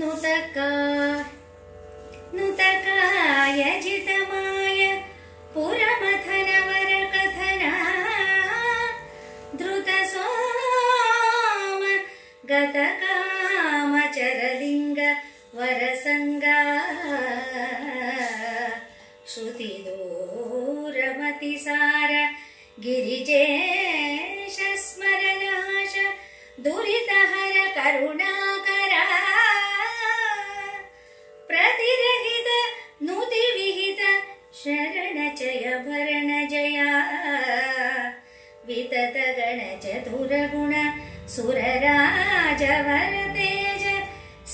ನುತಕಾ ನುತಕಾಯ ಜಿತಮಾಯ ಪುರಮಥನ ವರ ಕಥನ ಧೃತ ಸೋಮ ಗತ ಕಾಮ ಚರಲಿಂಗ ವರಸಂಗ ಶ್ರುತಿ ದೂರಮತಿ ಸಾರ ಗಿರಿಜೇಶ ಸ್ಮರನಾಶ ದುರಿತಹರ ಕರುಣಾಕರ ಪ್ರತಿರಹಿತ ನುತಿ ವಿಹಿತ ಶರಣ ಜಯ ಭರಣ ಜಯ ವಿತತ ಗಣ ಚತುರ ಗುಣ ಸುರರಾಜ ವರ ತೇಜ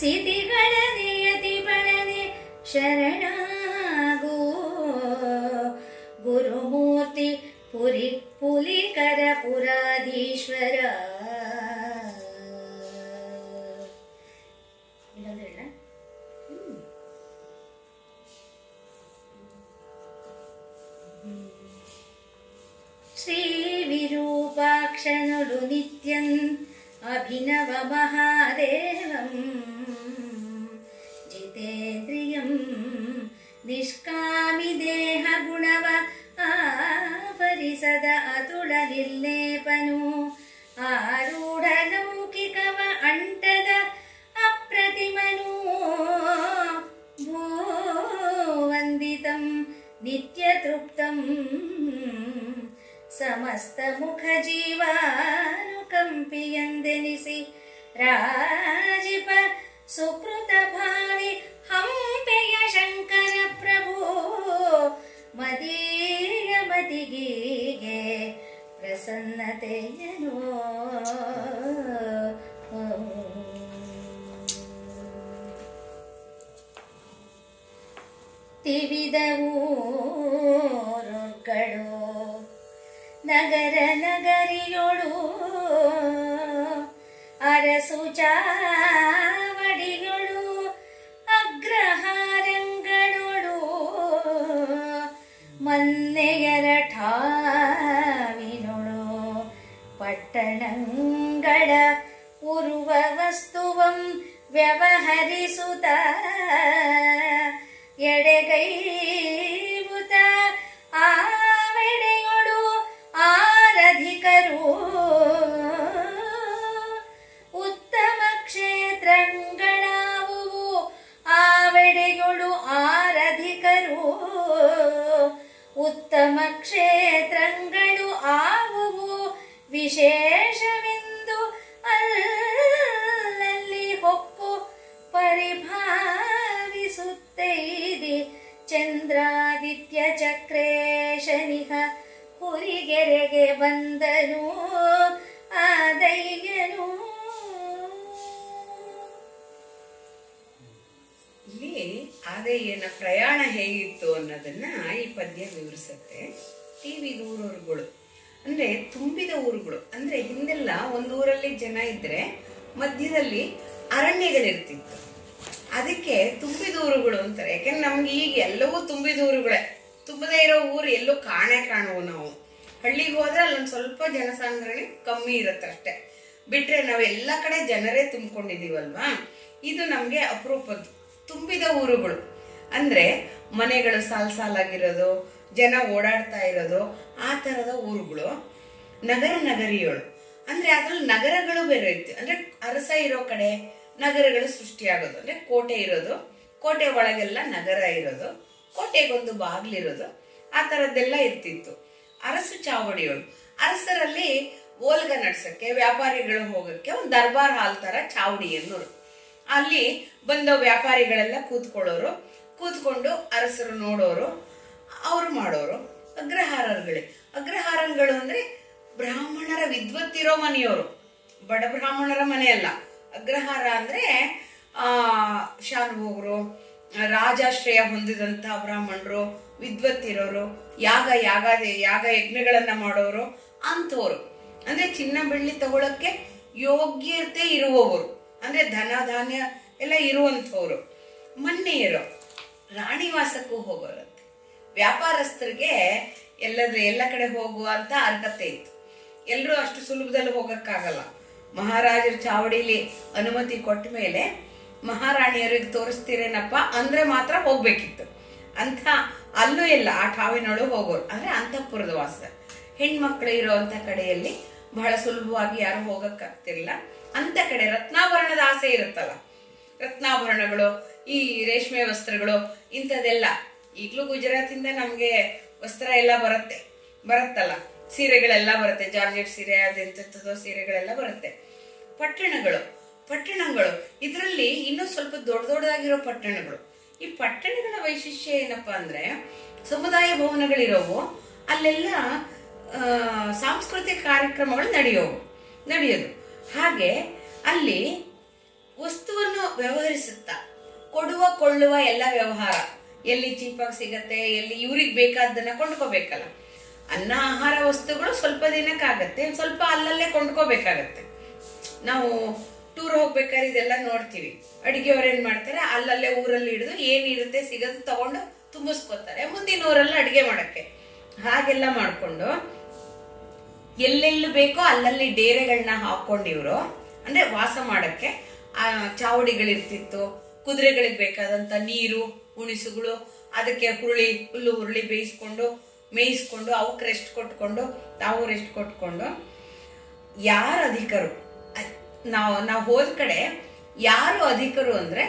ಸಿದ್ಧಿಗಳ ನಿಯತಿ ಬಳನೆ ಶರಣಾಗೋ ಗುರುಮೂರ್ತಿ ಪುರಿ ಪುಲಿಕರ ಪುರಾಧೀಶ್ವರ. ಶ್ರೀ ವಿರೂಪಾಕ್ಷನುಡು ನಿತ್ಯಂ ಅಭಿನವ ಮಹಾದೇವಂ ಜಿತೇಂದ್ರಿಯಂ ನಿಷ್ಕಾಮಿ ದೇಹ ಗುಣವ ಆವರಿಸದ ಅತುಳ ನಿರ್ಲೇಪನು ಆರೂಢ ಲೌಕಿಕವ ಅಂಟದ ಅಪ್ರತಿಮನು ಭೂವಂದಿತಂ ನಿತ್ಯ ತೃಪ್ತಂ ಸಮಸ್ತ ಮುಖ ಜೀವಾನುಕಂಪಿಯಂದೆನಿಸಿ ರಾಜಿಪ ಸುಕೃತ ಭಾವಿ ಹಂಪೆಯ ಶಂಕರ ಪ್ರಭು ಮದೀಯ ಮತಿಗೀಗೆ ಪ್ರಸನ್ನತೆಯನು ತಿವಿದವೂರುಗಳು ನಗರ ನಗರಿಯೊಳು ಅರಸು ಚಾವಡಿಯೊಳು ಅಗ್ರಹಾರಂಗಳೊಳು ಮನ್ನೆಯರ ಠಾವಿನೊಳು ಪಟ್ಟಣಗಳ ಉರುವ ವಸ್ತುವಂ ವ್ಯವಹರಿಸುತ್ತ ಎಡೆಗೈಬುತ ಆವೆಡೆಯೊಳು ಆರಧಿಕರು ಉತ್ತಮ ಕ್ಷೇತ್ರಗಳಾವುವು ಆವೆಡೆಯೊಳು ಆರಧಿಕರು ಉತ್ತಮ ಕ್ಷೇತ್ರಗಳು ಆವುವು ವಿಶೇಷವೆಂದು ಅಲ್ಲಲ್ಲಿ ಹೊಕ್ಕು ಪರಿಭಾವಿಸುತ್ತೈದಿ ಚಂದ್ರಾದಿತ್ಯ ಚಕ್ರೇಶನಿಹ ಹುರಿಗೆರೆಗೆ ಬಂದನು ಆದಯ್ಯನು. ಇಲ್ಲಿ ಆದಯ್ಯನ ಪ್ರಯಾಣ ಹೇಗಿತ್ತು ಅನ್ನೋದನ್ನ ಈ ಪದ್ಯ ವಿವರಿಸುತ್ತೆ. ಊರುಗಳು ಅಂದ್ರೆ ತುಂಬಿದ ಊರುಗಳು. ಅಂದ್ರೆ ಹಿಂದೆಲ್ಲ ಒಂದು ಊರಲ್ಲಿ ಜನ ಇದ್ರೆ ಮಧ್ಯದಲ್ಲಿ ಅರಣ್ಯಗಳಿರ್ತಿತ್ತು, ಅದಕ್ಕೆ ತುಂಬಿದ ಊರುಗಳು ಅಂತಾರೆ. ಯಾಕಂದ್ರೆ ನಮ್ಗೆ ಈಗ ಎಲ್ಲವೂ ತುಂಬಿದ ಊರುಗಳೇ, ತುಂಬದೇ ಇರೋ ಊರು ಎಲ್ಲೂ ಕಾಣುವು. ನಾವು ಹಳ್ಳಿಗೆ ಹೋದ್ರೆ ಅಲ್ಲೊಂದು ಸ್ವಲ್ಪ ಜನಸಾಂದ್ರಣೆ ಕಮ್ಮಿ ಇರುತ್ತೆ ಅಷ್ಟೇ, ಬಿಟ್ರೆ ನಾವು ಎಲ್ಲ ಕಡೆ ಜನರೇ ತುಂಬಿಕೊಂಡಿದೀವಲ್ವಾ. ಇದು ನಮ್ಗೆ ಅಪರೂಪದ್ದು ತುಂಬಿದ ಊರುಗಳು. ಅಂದ್ರೆ ಮನೆಗಳು ಸಾಲಾಗಿರೋದು, ಜನ ಓಡಾಡ್ತಾ ಇರೋದು, ಆ ತರದ ಊರುಗಳು. ನಗರ ನಗರಿಯೋಳು ಅಂದ್ರೆ ಅದ್ರಲ್ಲಿ ನಗರಗಳು ಬೇರೆ ಇತ್ತು. ಅಂದ್ರೆ ಅರಸ ಇರೋ ಕಡೆ ನಗರಗಳು ಸೃಷ್ಟಿಯಾಗೋದು. ಅಂದ್ರೆ ಕೋಟೆ ಇರೋದು, ಕೋಟೆ ಒಳಗೆಲ್ಲ ನಗರ ಇರೋದು, ಕೋಟೆಗೊಂದು ಬಾಗ್ಲಿರೋದು, ಆ ತರದ್ದೆಲ್ಲ ಇರ್ತಿತ್ತು. ಅರಸು ಚಾವಡಿಯೋಳು ಅರಸರಲ್ಲಿ ಓಲ್ಗ ನಡ್ಸಕ್ಕೆ, ವ್ಯಾಪಾರಿಗಳು ಹೋಗಕ್ಕೆ ಒಂದು ದರ್ಬಾರ್ ಹಾಲ್ ತರ ಚಾವಡಿ ಅನ್ನೋರು. ಅಲ್ಲಿ ಬಂದ ವ್ಯಾಪಾರಿಗಳೆಲ್ಲ ಕೂತ್ಕೊಳ್ಳೋರು, ಕೂತ್ಕೊಂಡು ಅರಸರು ನೋಡೋರು, ಅವ್ರು ಮಾಡೋರು. ಅಗ್ರಹಾರಗಳು ಅಂದ್ರೆ ಬ್ರಾಹ್ಮಣರ ವಿದ್ವತ್ತಿರೋ ಮನೆಯವರು, ಬಡ ಬ್ರಾಹ್ಮಣರ ಮನೆ ಅಲ್ಲ. ಅಗ್ರಹಾರ ಅಂದ್ರೆ ಶಾನುಭೋಗರು, ರಾಜಾಶ್ರಯ ಹೊಂದಿದಂತ ಬ್ರಾಹ್ಮಣರು, ವಿದ್ವತ್ತಿರೋರು, ಯಾಗ ಯಜ್ಞಗಳನ್ನ ಮಾಡೋರು ಅಂತವ್ರು. ಅಂದ್ರೆ ಚಿನ್ನ ಬೆಳ್ಳಿ ತಗೊಳಕ್ಕೆ ಯೋಗ್ಯತೆ ಇರುವವರು, ಅಂದ್ರೆ ಧನ ಧಾನ್ಯ ಎಲ್ಲ ಇರುವಂಥವ್ರು. ಮನ್ನೆಯರು ರಾಣಿವಾಸಕ್ಕೂ ಹೋಗೋರಂತೆ. ವ್ಯಾಪಾರಸ್ಥರಿಗೆ ಎಲ್ಲ ಕಡೆ ಹೋಗುವ ಅಂತ ಅರ್ಹತೆ ಇತ್ತು. ಎಲ್ಲರೂ ಅಷ್ಟು ಸುಲಭದಲ್ಲಿ ಹೋಗಕ್ಕಾಗಲ್ಲ. ಮಹಾರಾಜರ ಚಾವಡಿಲಿ ಅನುಮತಿ ಕೊಟ್ಟ ಮೇಲೆ ಮಹಾರಾಣಿಯರಿಗೆ ತೋರಿಸ್ತೀರೇನಪ್ಪ ಅಂದ್ರೆ ಮಾತ್ರ ಹೋಗ್ಬೇಕಿತ್ತು. ಅಂತ ಅಲ್ಲೂ ಇಲ್ಲ, ಆ ಠಾವಿನೊಳಗೆ ಹೋಗೋರು ಅಂದ್ರೆ ಅಂತಃಪುರದ ವಾಸ. ಹೆಣ್ಮಕ್ಳು ಇರೋಂಥ ಕಡೆಯಲ್ಲಿ ಬಹಳ ಸುಲಭವಾಗಿ ಯಾರು ಹೋಗಕ್ಕಾಗ್ತಿರ್ಲಿಲ್ಲ. ಅಂತ ಕಡೆ ರತ್ನಾಭರಣದ ಆಸೆ ಇರುತ್ತಲ್ಲ, ರತ್ನಾಭರಣಗಳು, ಈ ರೇಷ್ಮೆ ವಸ್ತ್ರಗಳು, ಇಂಥದೆಲ್ಲ. ಈಗಲೂ ಗುಜರಾತಿಂದ ನಮ್ಗೆ ವಸ್ತ್ರ ಎಲ್ಲ ಬರುತ್ತಲ್ಲ, ಸೀರೆಗಳೆಲ್ಲ ಬರುತ್ತೆ, ಜಾರ್ಜೆಟ್ ಸೀರೆ, ಅದೆಂಥದ್ದೋ ಸೀರೆಗಳೆಲ್ಲ ಬರುತ್ತೆ. ಪಟ್ಟಣಗಳು ಇದರಲ್ಲಿ ಇನ್ನೂ ಸ್ವಲ್ಪ ದೊಡ್ಡದಾಗಿರೋ ಪಟ್ಟಣಗಳು. ಈ ಪಟ್ಟಣಗಳ ವೈಶಿಷ್ಟ್ಯ ಏನಪ್ಪಾ ಅಂದ್ರೆ, ಸಮುದಾಯ ಭವನಗಳಿರೋವು, ಅಲ್ಲೆಲ್ಲ ಸಾಂಸ್ಕೃತಿಕ ಕಾರ್ಯಕ್ರಮಗಳು ನಡೆಯೋದು. ಹಾಗೆ ಅಲ್ಲಿ ವಸ್ತುವನ್ನು ವ್ಯವಹರಿಸುತ್ತಾ ಕೊಡುವ ಕೊಳ್ಳುವ ಎಲ್ಲ ವ್ಯವಹಾರ, ಎಲ್ಲಿ ಚೀಪಾಗಿ ಸಿಗತ್ತೆ, ಎಲ್ಲಿ ಇವ್ರಿಗೆ ಬೇಕಾದ್ದನ್ನ ಕೊಂಡ್ಕೋಬೇಕಲ್ಲ. ಅನ್ನ ಆಹಾರ ವಸ್ತುಗಳು ಸ್ವಲ್ಪ ದಿನಕ್ಕಾಗತ್ತೆ, ಸ್ವಲ್ಪ ಅಲ್ಲಲ್ಲೇ ಕೊಂಡ್ಕೋಬೇಕಾಗತ್ತೆ. ನಾವು ಟೂರ್ ಹೋಗ್ಬೇಕಾದ್ರೆ ಇದೆಲ್ಲ ನೋಡ್ತೀವಿ. ಅಡಿಗೆಯವ್ರು ಏನ್ ಮಾಡ್ತಾರೆ, ಅಲ್ಲಲ್ಲೇ ಊರಲ್ಲಿ ಹಿಡಿದು ಏನಿರುತ್ತೆ ಸಿಗೋದು ತಗೊಂಡು ತುಂಬಿಸ್ಕೊತಾರೆ ಮುಂದಿನ ಊರಲ್ಲಿ ಅಡಿಗೆ ಮಾಡಕ್ಕೆ. ಹಾಗೆಲ್ಲ ಮಾಡ್ಕೊಂಡು ಎಲ್ಲೆಲ್ಲಿ ಬೇಕೋ ಅಲ್ಲಲ್ಲಿ ಡೇರೆಗಳನ್ನ ಹಾಕೊಂಡಿವ್ರು, ಅಂದ್ರೆ ವಾಸ ಮಾಡಕ್ಕೆ ಚಾವಡಿಗಳಿರ್ತಿತ್ತು. ಕುದುರೆಗಳಿಗೆ ಬೇಕಾದಂತ ನೀರು, ಉಣಿಸುಗಳು, ಅದಕ್ಕೆ ಹುಲ್ಲು ಹುರುಳಿ ಮೇಯಿಸ್ಕೊಂಡು ಅವಕ್ಕೆ ರೆಸ್ಟ್ ಕೊಟ್ಕೊಂಡು ತಾವು ರೆಸ್ಟ್ ಕೊಟ್ಕೊಂಡು, ಯಾರು ಅಧಿಕರು, ನಾವು ಹೋದ ಕಡೆ ಯಾರು ಅಧಿಕರು ಅಂದ್ರೆ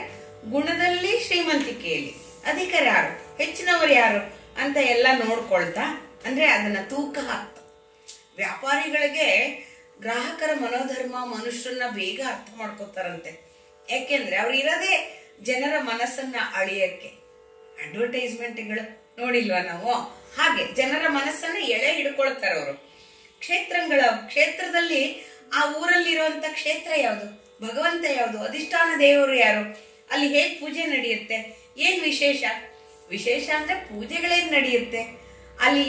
ಗುಣದಲ್ಲಿ ಶ್ರೀಮಂತಿಕೆಯಲ್ಲಿ ಅಧಿಕರು ಯಾರು, ಹೆಚ್ಚಿನವರು ಯಾರು ಅಂತ ಎಲ್ಲ ನೋಡ್ಕೊಳ್ತಾ, ಅಂದ್ರೆ ಅದನ್ನ ತೂಕ ಹಾಕ್ತಾ. ವ್ಯಾಪಾರಿಗಳಿಗೆ ಗ್ರಾಹಕರ ಮನೋಧರ್ಮ, ಮನುಷ್ಯರನ್ನ ಬೇಗ ಅರ್ಥ ಮಾಡ್ಕೋತಾರಂತೆ. ಯಾಕೆಂದ್ರೆ ಅವ್ರು ಇರೋದೇ ಜನರ ಮನಸ್ಸನ್ನ ಅಳಿಯಕ್ಕೆ. ಅಡ್ವರ್ಟೈಸ್ಮೆಂಟ್ಗಳು ನೋಡಿಲ್ವಾ ನಾವು? ಹಾಗೆ ಜನರ ಮನಸ್ಸನ್ನ ಎಳೆ ಹಿಡ್ಕೊಳ್ತಾರೆ ಅವರು. ಕ್ಷೇತ್ರದಲ್ಲಿ ಆ ಊರಲ್ಲಿರುವಂತ ಕ್ಷೇತ್ರ ಯಾವುದು, ಭಗವಂತ ಯಾವುದು, ಅಧಿಷ್ಠಾನ ದೇವರು ಯಾರು, ಅಲ್ಲಿ ಹೇಗ್ ಪೂಜೆ ನಡೆಯುತ್ತೆ, ಏನ್ ವಿಶೇಷ ಅಂದ್ರೆ ಪೂಜೆಗಳೇನ್ ನಡೆಯುತ್ತೆ ಅಲ್ಲಿ,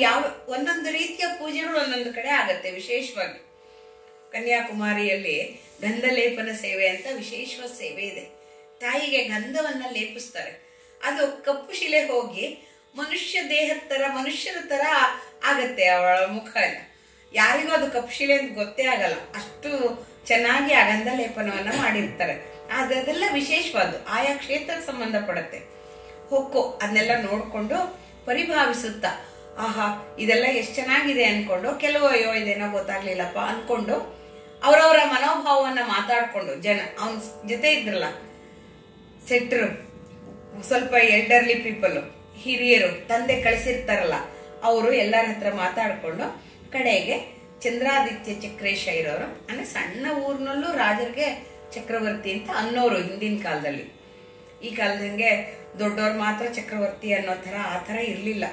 ಒಂದೊಂದು ರೀತಿಯ ಪೂಜೆಗಳು ಒಂದೊಂದು ಕಡೆ ಆಗತ್ತೆ. ವಿಶೇಷವಾಗಿ ಕನ್ಯಾಕುಮಾರಿಯಲ್ಲಿ ಗಂಧಲೇಪನ ಸೇವೆ ಅಂತ ವಿಶೇಷವಾದ ಸೇವೆ ಇದೆ. ತಾಯಿಗೆ ಗಂಧವನ್ನ ಲೇಪಿಸ್ತಾರೆ. ಅದು ಕಪ್ಪು ಶಿಲೆ ಹೋಗಿ ಮನುಷ್ಯರ ತರ ಆಗತ್ತೆ ಅವಳ ಮುಖ ಎಲ್ಲ. ಯಾರಿಗೂ ಅದು ಕಪ್ಪು ಶಿಲೆ ಅಂತ ಗೊತ್ತೇ ಆಗಲ್ಲ, ಅಷ್ಟು ಚೆನ್ನಾಗಿ ಆ ಗಂಧ ಲೇಪನವನ್ನ ಮಾಡಿರ್ತಾರೆ. ಅದೆಲ್ಲ ವಿಶೇಷವಾದ್ದು, ಆಯಾ ಕ್ಷೇತ್ರಕ್ಕೆ ಸಂಬಂಧಪಡುತ್ತೆ. ಹೊಕ್ಕು ಅದನ್ನೆಲ್ಲ ನೋಡ್ಕೊಂಡು ಪರಿಭಾವಿಸುತ್ತಾ, ಆಹಾ ಇದೆಲ್ಲ ಎಷ್ಟು ಚೆನ್ನಾಗಿದೆ ಅನ್ಕೊಂಡು, ಕೆಲವು ಅಯ್ಯೋ ಇದೇನೋ ಗೊತ್ತಾಗ್ಲಿಲ್ಲಪ್ಪ ಅನ್ಕೊಂಡು ಅವರವರ ಮನೋಭಾವವನ್ನ ಮಾತಾಡ್ಕೊಂಡು, ಅವನ ಜೊತೆ ಇದ್ರಲ್ಲ ಸೆಟ್ರು, ಸ್ವಲ್ಪ ಎಲ್ಡರ್ಲಿ ಪೀಪಲ್, ಹಿರಿಯರು, ತಂದೆ ಕಳಿಸಿರ್ತಾರಲ್ಲ ಅವರು ಎಲ್ಲರ ಹತ್ರ ಮಾತಾಡ್ಕೊಂಡು ಕಡೆಗೆ ಚಂದ್ರಾದಿತ್ಯ ಚಕ್ರೇಶ ಇರೋರು, ಅಂದ್ರೆ ಸಣ್ಣ ಊರಿನಲ್ಲೂ ರಾಜರಿಗೆ ಚಕ್ರವರ್ತಿ ಅಂತ ಅನ್ನೋರು ಹಿಂದಿನ ಕಾಲದಲ್ಲಿ. ಈ ಕಾಲದಂಗೆ ದೊಡ್ಡವ್ರು ಮಾತ್ರ ಚಕ್ರವರ್ತಿ ಅನ್ನೋ ತರ ಆ ತರ ಇರ್ಲಿಲ್ಲ.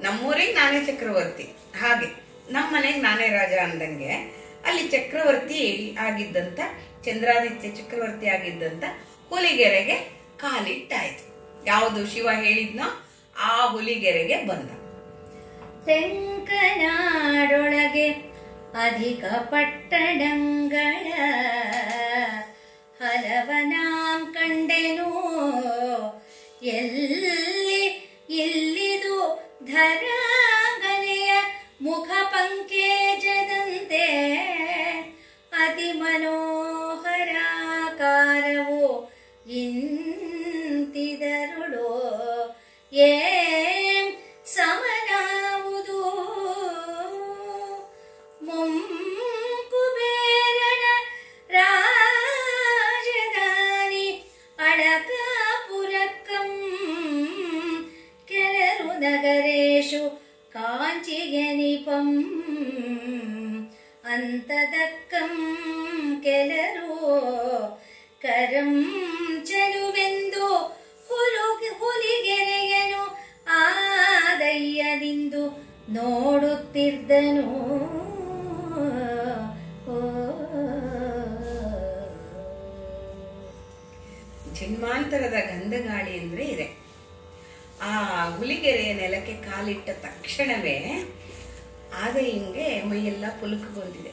ನಮ್ಮೂರಿಗೆ ನಾನೇ ಚಕ್ರವರ್ತಿ, ಹಾಗೆ ನಮ್ಮ ಮನೆಗೆ ನಾನೇ ರಾಜ ಅಂದಂಗೆ ಅಲ್ಲಿ ಚಕ್ರವರ್ತಿ ಆಗಿದ್ದಂತ, ಚಂದ್ರಾದಿತ್ಯ ಚಕ್ರವರ್ತಿ ಆಗಿದ್ದಂತ ಹುಲಿಗೆರೆಗೆ ಕಾಲಿಟ್ಟಾಯ್ತು. ಯಾವುದು ಶಿವ ಹೇಳಿದ್ನೋ ಆ ಹುಲಿಗೆರೆಗೆ ಬಂದ. ತೆಂಕನಾಡೊಳಗೆ ಅಧಿಕ ಪಟ್ಟಣಗಳ ಹಲವನಾಂ ಕಂಡೆನು, ಇಲ್ಲಿದು ಧರಾಗನೆಯ ಮುಖ ಪಂಕೇಜದಂತೆ ಅತಿ ಮನೋಹರಾಕಾರವು ಇಂತಿದರುಳು ಏಂ ಸಮನಾವುದು ಮುಂಕುಬೇರನ ರಾಜಧಾನಿ ಅಳಕಾಪುರಕ್ಕಂ ಕೆಲರು ನಗರೇಶು ಕಾಂಚಿಗೆನಿಪಂ ಅಂತದಕ್ಕಂ ಕೆಲರು ಕರಂ ಚಲುವೆಂದು ಹುಲಿಗೆರೆಯನು ಆದಯ್ಯದಿಂದು ನೋಡುತ್ತಿದ್ದನು. ಜನ್ಮಾಂತರದ ಗಂಧಗಾಳಿ ಅಂದ್ರೆ ಇದೆ. ಆ ಹುಲಿಗೆರೆಯ ನೆಲಕ್ಕೆ ಕಾಲಿಟ್ಟ ತಕ್ಷಣವೇ ಆದಯ್ಯಂಗೆ ಮೈಯೆಲ್ಲ ಪುಲುಕಗೊಂಡಿದೆ.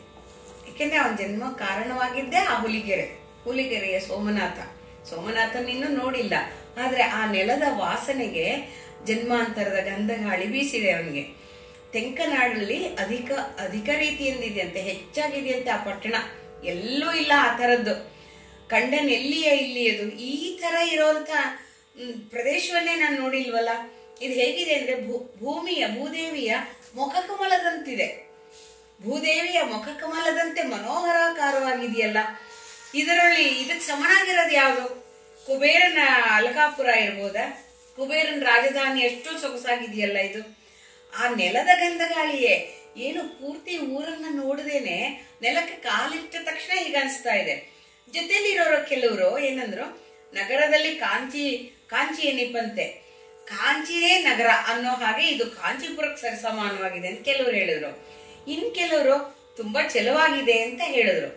ಯಾಕೆಂದ್ರೆ ಅವನ ಜನ್ಮ ಕಾರಣವಾಗಿದ್ದೇ ಆ ಹುಲಿಗೆರೆಯ ಸೋಮನಾಥನ್ ಇನ್ನೂ ನೋಡಿಲ್ಲ, ಆದ್ರೆ ಆ ನೆಲದ ವಾಸನೆಗೆ ಜನ್ಮಾಂತರದ ಗಂಧಗಾಳಿ ಬೀಸಿದೆ ಅವನಿಗೆ. ತೆಂಕನಾಡಲ್ಲಿ ಅಧಿಕ ರೀತಿಯಿಂದಿದೆಯಂತೆ, ಹೆಚ್ಚಾಗಿದೆಯಂತೆ ಆ ಪಟ್ಟಣ. ಎಲ್ಲೂ ಇಲ್ಲ ಆ ತರದ್ದು. ಕಂಡನೆಲ್ಲಿಯ ಇಲ್ಲಿಯದು, ಈ ತರ ಇರೋಂಥ ಪ್ರದೇಶವನ್ನೇ ನಾನು ನೋಡಿಲ್ವಲ್ಲ. ಇದು ಹೇಗಿದೆ ಅಂದ್ರೆ ಭೂದೇವಿಯ ಮುಖಕಮಲದಂತಿದೆ. ಭೂದೇವಿಯ ಮುಖಕಮಲದಂತೆ ಮನೋಹರಾಕಾರವಾಗಿದೆಯಲ್ಲ. ಇದಕ್ಕೆ ಸಮನಾಗಿರೋದು ಯಾವುದು? ಕುಬೇರನ ಅಲಕಾಪುರ ಇರ್ಬೋದ? ಕುಬೇರನ ರಾಜಧಾನಿ ಎಷ್ಟು ಸೊಗಸಾಗಿದೆಯಲ್ಲ ಇದು. ಆ ನೆಲದ ಗಂಧಗಾಳಿಯೇ ಏನು ಪೂರ್ತಿ ಊರನ್ನ ನೋಡದೇನೆ ನೆಲಕ್ಕೆ ಕಾಲಿಟ್ಟ ತಕ್ಷಣ ಈಗ ಅನ್ಸ್ತಾ ಇದೆ. ಜೊತೆಲಿರೋರು ಕೆಲವರು ಏನಂದ್ರು, ನಗರದಲ್ಲಿ ಕಾಂಚಿ ಏನಿಪ್ಪಂತೆ, ಕಾಂಚಿನೇ ನಗರ ಅನ್ನೋ ಹಾಗೆ ಇದು ಕಾಂಚೀಪುರಕ್ಕೆ ಸರಿಸಮಾನವಾಗಿದೆ ಅಂತ ಕೆಲವರು ಹೇಳಿದ್ರು. ಇನ್ ಕೆಲವರು ತುಂಬಾ ಚೆಲುವಾಗಿದೆ ಅಂತ ಹೇಳಿದ್ರು.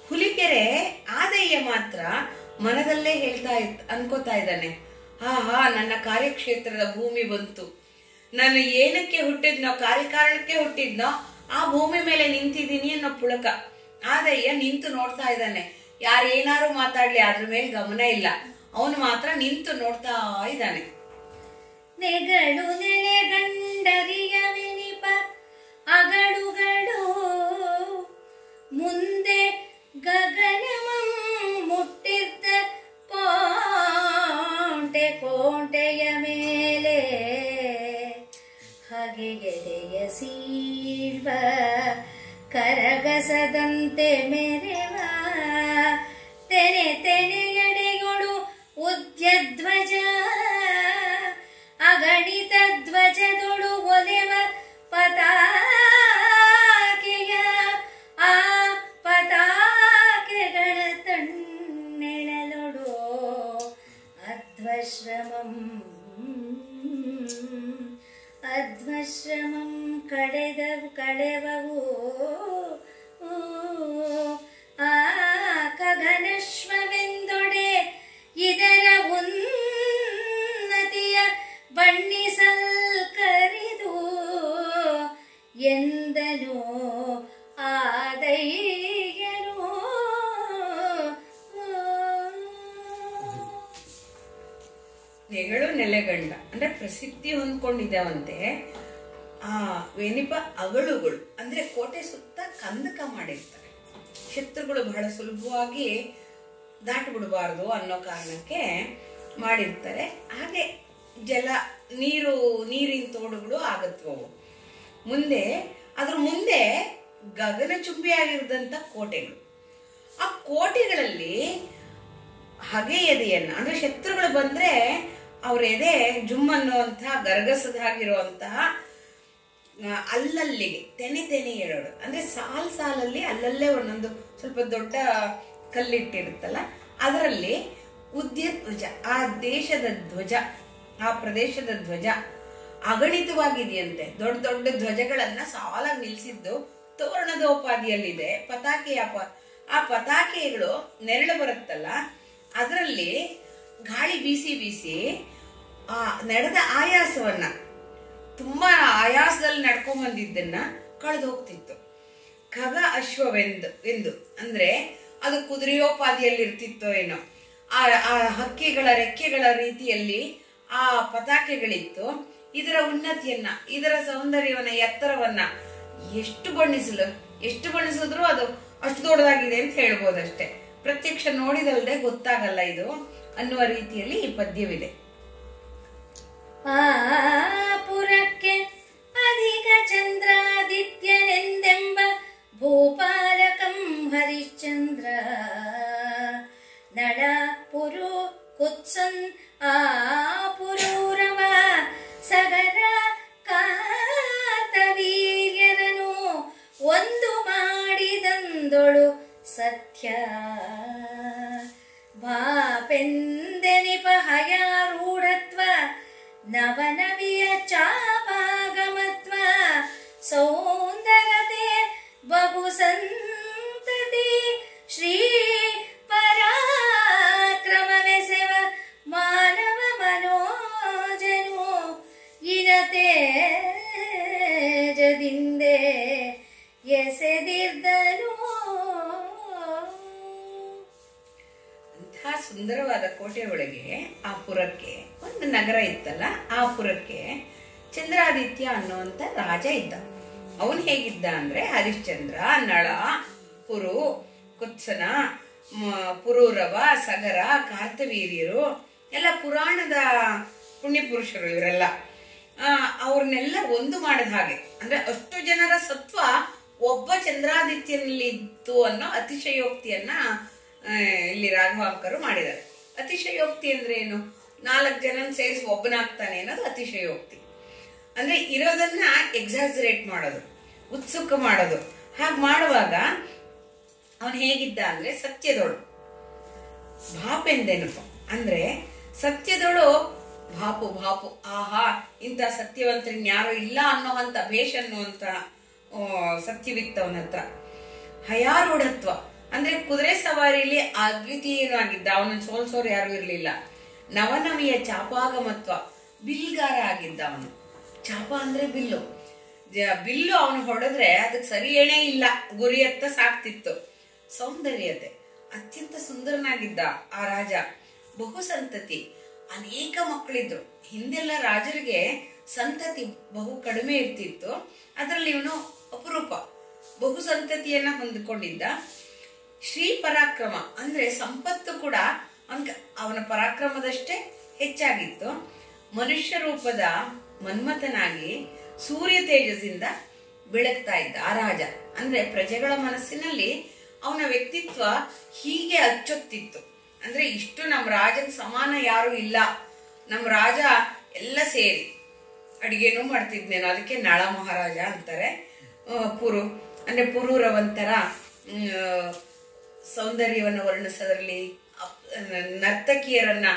ಹುಲಿಕೆರೆ ಆದಯ್ಯ ಮಾತ್ರ ಮನದಲ್ಲೇ ಅನ್ಕೋತಾ ಇದ್ದಾನೆ, ಹಾ ನನ್ನ ಕಾರ್ಯಕ್ಷೇತ್ರದ ಭೂಮಿ ಬಂತು. ನಾನು ಏನಕ್ಕೆ ಹುಟ್ಟಿದ್ನೋ, ಕಾರ್ಯಕಾರಣಕ್ಕೆ ಹುಟ್ಟಿದ್ನೋ ಆ ಭೂಮಿ ಮೇಲೆ ನಿಂತಿದ್ದೀನಿ ಅನ್ನೋ ಪುಳಕ. ಆದಯ್ಯ ನಿಂತು ನೋಡ್ತಾ ಇದ್ದಾನೆ. ಯಾರೇನಾರು ಮಾತಾಡ್ಲಿ ಅದ್ರ ಮೇಲೆ ಗಮನ ಇಲ್ಲ, ಅವನು ಮಾತ್ರ ನಿಂತು ನೋಡ್ತಾ ಇದ್ದಾನೆ. ನೆಗಳು ನೆಲೆಗಂಡರಿಯವೆನಿಪ ಅಗಳುಗಳು ಮುಂದೆ ಗಗನಮಂ ಮುಟ್ಟಿದ್ದ ಕೋಂಟೆಯ ಮೇಲೆ ಹಗೆಗೆಡೆಯ ಸೀಳ್ವ ಕರಗಸದಂತೆ ಮೆರೆವ ತೆನೆಯಡೆಗಳು ಉದ್ಯಧ್ವಜ ಅಗಣಿತ ಧ್ವಜದೊಳು ಒಲೆವ ಪತಾಕೆಯ ಆ ಪತಾಕೆಗಳ ತಣ್ಣೆಳಲೊಡು ಅಧ್ವಶ್ರಮಂ ಕಳೆವವು ಆ ಕಗನಶ್ವವೆಂದೊಡೆ ಇದರ ಉನ್ನತಿಯ ಬಣ್ಣಿಸಲ್ಕರಿದು ಎಂದನು ಆದಯ್ಯನು. ನೆಗಳು ನೆಲೆಗಂಡ ಅಂದ್ರೆ ಪ್ರಸಿದ್ಧಿ ಹೊಂದ್ಕೊಂಡಿದ್ದಾವಂತೆ. ಆ ವೆನಿಪ ಅಗಳುಗಳು ಅಂದ್ರೆ ಕೋಟೆ ಸುತ್ತ ಕಂದಕ ಮಾಡಿರ್ತಾರೆ. ಶತ್ರುಗಳು ಬಹಳ ಸುಲಭವಾಗಿ ದಾಟಿ ಬಿಡಬಾರ್ದು ಅನ್ನೋ ಕಾರಣಕ್ಕೆ ಮಾಡಿರ್ತಾರೆ. ಹಾಗೆ ನೀರಿನ ತೋಡುಗಳು ಆಗತ್ವವು. ಅದ್ರ ಮುಂದೆ ಗಗನಚುಂಬಿಯಾಗಿರದಂತ ಕೋಟೆಗಳು. ಆ ಕೋಟೆಗಳಲ್ಲಿ ಹಗೆ ಎದೆಯನ್ನ ಅಂದ್ರೆ ಶತ್ರುಗಳು ಬಂದ್ರೆ ಅವ್ರ ಎದೆ ಜುಮ್ ಅನ್ನುವಂತಹ ಗರ್ಗಸದಾಗಿರುವಂತಹ ಅಲ್ಲಲ್ಲಿಗೆ ತೆನೆ ಹೇಳೋಡು ಅಂದ್ರೆ ಸಾಲಲ್ಲಿ ಅಲ್ಲಲ್ಲೇ ಒಂದೊಂದು ಸ್ವಲ್ಪ ದೊಡ್ಡ ಕಲ್ಲಿಟ್ಟಿರುತ್ತಲ್ಲ, ಅದರಲ್ಲಿ ಉದ್ಯಧ್ವಜ, ಆ ದೇಶದ ಧ್ವಜ, ಆ ಪ್ರದೇಶದ ಧ್ವಜ ಅಗಣಿತವಾಗಿದೆಯಂತೆ. ದೊಡ್ಡ ದೊಡ್ಡ ಧ್ವಜಗಳನ್ನ ಸಾಲಾಗಿ ನಿಲ್ಸಿದ್ದು ತೋರಣದೋಪಾದಿಯಲ್ಲಿದೆ. ಆ ಪತಾಕೆಗಳು ನೆರಳು ಬರುತ್ತಲ್ಲ, ಅದರಲ್ಲಿ ಗಾಳಿ ಬೀಸಿ ಆ ನಡೆದ ಆಯಾಸವನ್ನ, ತುಂಬಾ ಆಯಾಸದಲ್ಲಿ ನಡ್ಕೊಂಡ್ ಬಂದಿದ್ದನ್ನ ಕಳೆದು ಹೋಗ್ತಿತ್ತು. ಖಗ ಅಶ್ವವೆಂದು ಅಂದ್ರೆ ಅದು ಕುದುರೆಯೋಪಾದಿಯಲ್ಲಿ ಇರ್ತಿತ್ತೋ ಏನೋ. ಆ ಹಕ್ಕಿಗಳ ರೆಕ್ಕೆಗಳ ರೀತಿಯಲ್ಲಿ ಆ ಪತಾಕೆಗಳಿತ್ತು. ಇದರ ಉನ್ನತಿಯನ್ನ, ಇದರ ಸೌಂದರ್ಯವನ್ನ, ಎತ್ತರವನ್ನ ಎಷ್ಟು ಬಣ್ಣಿಸಿದ್ರು ಅದು ಅಷ್ಟು ದೊಡ್ಡದಾಗಿದೆ ಅಂತ ಹೇಳ್ಬೋದಷ್ಟೇ. ಪ್ರತ್ಯಕ್ಷ ನೋಡಿದಲ್ದೆ ಗೊತ್ತಾಗಲ್ಲ ಇದು ಅನ್ನುವ ರೀತಿಯಲ್ಲಿ ಈ ಪದ್ಯವಿದೆ. ಆ ಪುರಕ್ಕೆ ಅಧಿಕ ಚಂದ್ರಾದಿತ್ಯನೆಂದೆಂಬ ಭೂಪಾಲಕಂ ಹರಿಶ್ಚಂದ್ರ ನಳ ಪುರು ಕುತ್ಸನ್ ಆ ಪುರೂರವ ಸಗರ ಕಾತವೀರ್ಯರನು ಒಂದು ಮಾಡಿದಂದೊಳು ಸತ್ಯ ಭಾಪೆಂದೆನಿಪ ಹಯಾರೂಢತ್ವ ನವನವಿಯ ಚಾಪಾಗಮತ್ವ ಸೌಂದರತೆ ಬಹು ಸಂತತಿ ಶ್ರೀ ಪರಾಕ್ರಮವೆಸೆವ ಮಾನವ ಮನೋಜನು ಇನತೆ ಜದಿಂದೆ ಎಸೆದಿರ್ದನು. ಅಂತಹ ಸುಂದರವಾದ ಕೋಟೆ ಒಳಗೆ ಆ ಪುರಕ್ಕೆ ಒಂದು ನಗರ ಇತ್ತಲ್ಲ, ಆ ಪುರಕ್ಕೆ ಚಂದ್ರಾದಿತ್ಯ ಅನ್ನುವಂತ ರಾಜ ಇದ್ದ. ಅವನು ಹೇಗಿದ್ದ ಅಂದ್ರೆ ಹರಿಶ್ಚಂದ್ರ, ನಳ, ಪುರು, ಕುತ್ಸನ, ಪುರೂರವ, ಸಗರ, ಕಾರ್ತವೀರ್ಯರು ಎಲ್ಲ ಪುರಾಣದ ಪುಣ್ಯ ಪುರುಷರು ಇವರೆಲ್ಲ. ಅವ್ರನ್ನೆಲ್ಲ ಒಂದು ಮಾಡಿದ ಹಾಗೆ, ಅಂದ್ರೆ ಅಷ್ಟು ಜನರ ಸತ್ವ ಒಬ್ಬ ಚಂದ್ರಾದಿತ್ಯನಲ್ಲಿ ಇತ್ತು ಅನ್ನೋ ಅತಿಶಯೋಕ್ತಿಯನ್ನ ಇಲ್ಲಿ ರಾಘವಾಂಕರು ಮಾಡಿದ್ದಾರೆ. ಅತಿಶಯೋಕ್ತಿ ಅಂದ್ರೆ ಏನು? 4 ಜನ ಸೇರಿಸಿ ಒಬ್ಬನಾಗ್ತಾನೆ ಅನ್ನೋದು ಅತಿಶಯೋಕ್ತಿ. ಅಂದ್ರೆ ಇರೋದನ್ನ ಎಕ್ಸಾಜರೇಟ್ ಮಾಡೋದು, ಉತ್ಸುಕ ಮಾಡೋದು. ಹಾಗೆ ಮಾಡುವಾಗ ಅವನು ಹೇಗಿದ್ದ ಅಂದ್ರೆ ಸತ್ಯದೋಳು ಭಾಪೆಂದೆನಪ, ಅಂದ್ರೆ ಸತ್ಯದೋಳು ಭಾಪು ಭಾಪು, ಆಹಾ ಇಂಥ ಸತ್ಯವಂತರಿನ್ ಯಾರು ಇಲ್ಲ ಅನ್ನೋ ಅಂತ ಭೇಷ್ ಅನ್ನುವಂತ ಸತ್ಯವಿತ್ತು ಅವನ ಹತ್ರ. ಹಯಾರೂಢತ್ವ ಅಂದ್ರೆ ಕುದುರೆ ಸವಾರಿಲಿ ಅದ್ವಿತೀಯನಾಗಿದ್ದ, ಅವನನ್ನು ಸೋಲ್ಸೋರು ಯಾರು ಇರ್ಲಿಲ್ಲ. ನವನವಿಯ ಚಾಪಾಗಮತ್ವ, ಬಿಲ್ಗಾರ ಆಗಿದ್ದ ಅವನು. ಚಾಪ ಅಂದ್ರೆ ಬಿಲ್ಲು, ಬಿಲ್ಲು ಅವನು ಹೊಡೆದ್ರೆ ಅದಕ್ಕೆ ಸರಿ ಎಣೆ ಇಲ್ಲ, ಗುರಿಯತ್ತ ಸಾಕ್ತಿತ್ತು. ಸೌಂದರ್ಯತೆ, ಅತ್ಯಂತ ಸುಂದರನಾಗಿದ್ದ ಆ ರಾಜ. ಬಹು ಸಂತತಿ, ಅನೇಕ ಮಕ್ಕಳಿದ್ರು. ಹಿಂದೆಲ್ಲ ರಾಜರಿಗೆ ಸಂತತಿ ಬಹು ಕಡಿಮೆ ಇರ್ತಿತ್ತು, ಅದರಲ್ಲಿ ಇವನು ಅಪರೂಪ, ಬಹು ಸಂತತಿಯನ್ನ ಹೊಂದಿಕೊಂಡಿದ್ದ. ಶ್ರೀ ಪರಾಕ್ರಮ ಅಂದ್ರೆ ಸಂಪತ್ತು ಕೂಡ ಅವನ ಪರಾಕ್ರಮದಷ್ಟೇ ಹೆಚ್ಚಾಗಿತ್ತು. ಮನುಷ್ಯ ರೂಪದ ಮನ್ಮಥನಾಗಿ ಸೂರ್ಯ ತೇಜಸ್ಸಿಂದ ಬೆಳಗ್ತಾ ಇದ್ದ ಆ ರಾಜ. ಅಂದ್ರೆ ಪ್ರಜೆಗಳ ಮನಸ್ಸಿನಲ್ಲಿ ಅವನ ವ್ಯಕ್ತಿತ್ವ ಹೀಗೆ ಅಚ್ಚೊತ್ತಿತ್ತು. ಅಂದ್ರೆ ಇಷ್ಟು ನಮ್ಮ ರಾಜನ ಸಮಾನ ಯಾರು ಇಲ್ಲ, ನಮ್ಮ ರಾಜ ಎಲ್ಲ ಸೇರಿ ಅಡಿಗೆನೂ ಮಾಡ್ತಿದ್ನೇನೋ, ಅದಕ್ಕೆ ನಳ ಮಹಾರಾಜ ಅಂತಾರೆ. ಅಂದ್ರೆ ಪುರೂರವಂತರ ಸೌಂದರ್ಯವನ್ನು ವರ್ಣಿಸೋದ್ರಲ್ಲಿ, ನರ್ತಕಿಯರನ್ನ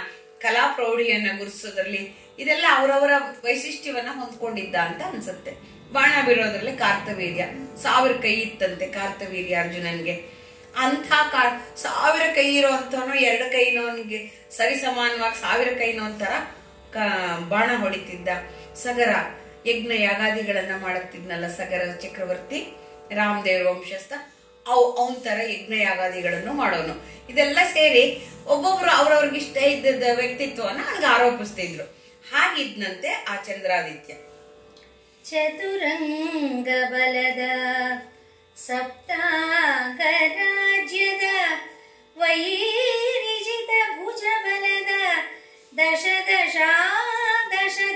ಕಲಾ ಪ್ರೌಢಿಯನ್ನ ಗುರುಸೋದ್ರಲ್ಲಿ, ಇದೆಲ್ಲ ಅವರವರ ವೈಶಿಷ್ಟ್ಯವನ್ನ ಹೊಂದ್ಕೊಂಡಿದ್ದ ಅಂತ ಅನ್ಸುತ್ತೆ. ಬಾಣ ಬಿಡೋದ್ರಲ್ಲಿ ಕಾರ್ತವೀರ್ಯ, 1000 ಕೈ ಇತ್ತಂತೆ ಕಾರ್ತವೀರ್ಯ ಅರ್ಜುನನ್ಗೆ. ಅಂಥ 1000 ಕೈ ಇರೋ ಅಂತವನು 2 ಕೈನೋ ಅವನಿಗೆ ಸರಿ ಸಮಾನವಾಗಿ 1000 ಕೈನೋ ಒಂಥರ ಬಾಣ ಹೊಡಿತಿದ್ದ. ಸಗರ, ಯಜ್ಞ ಯಾಗಾದಿಗಳನ್ನ ಮಾಡುತ್ತಿದ್ನಲ್ಲ ಸಗರ ಚಕ್ರವರ್ತಿ, ರಾಮದೇವ್ರ ವಂಶಸ್ಥ, ಅವನ ತರ ಯಜ್ಞ ಯಾಗಾದಿಗಳನ್ನು ಮಾಡೋನು. ಇದೆಲ್ಲ ಸೇರಿ ಒಬ್ಬೊಬ್ರು ಅವ್ರವ್ರಿಗೆ ಇಷ್ಟ ಇದ್ದದ ವ್ಯಕ್ತಿತ್ವವನ್ನ ನನಗೆ ಆರೋಪಿಸ್ತಿದ್ರು. ಹಾಗಿದ್ನಂತೆ ಆ ಚಂದ್ರಾದಿತ್ಯ. ಚತುರಂಗ ಬಲದ ಸಪ್ತಾಂಗ ರಾಜ್ಯದ ವೈರಿಜಿತ ಭುಜ ಬಲದ ದಶ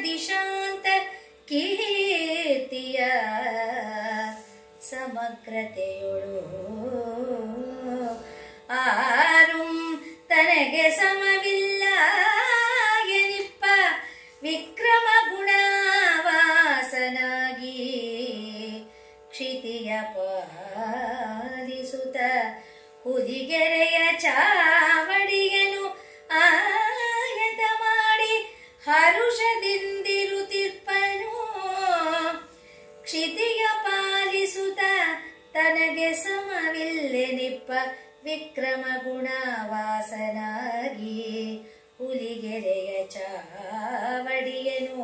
ದಿಶಾಂತ ಕೀರ್ತಿಯ ಸಮಗ್ರತೆಯೊಳು ಆರುಂ ತನಗೆ ಸಮವಿಲ್ಲ ಎನಿಪ್ಪ ವಿಕ್ರಮ ಗುಣವಾಸನಾಗಿ ಕ್ಷಿತಿಯ ಪಾಲಿಸುತ್ತ ಹುದಿಗೆರೆಯ ಚಾವಡಿಯನು ಆಯತ ಮಾಡಿ ಹರುಷದಿಂದಿರುತ್ತಿಪ್ಪನು. ಕ್ಷಿತಿಯ ಪಾಲಿಸುತ್ತ ತನಗೆ ಸಮವಿಲ್ಲೆನಿಪ್ಪ ವಿಕ್ರಮ ಗುಣವಾಸನಾಗಿ ಹುಲಿಗೆರೆಯ ಚಾವಡಿಯನು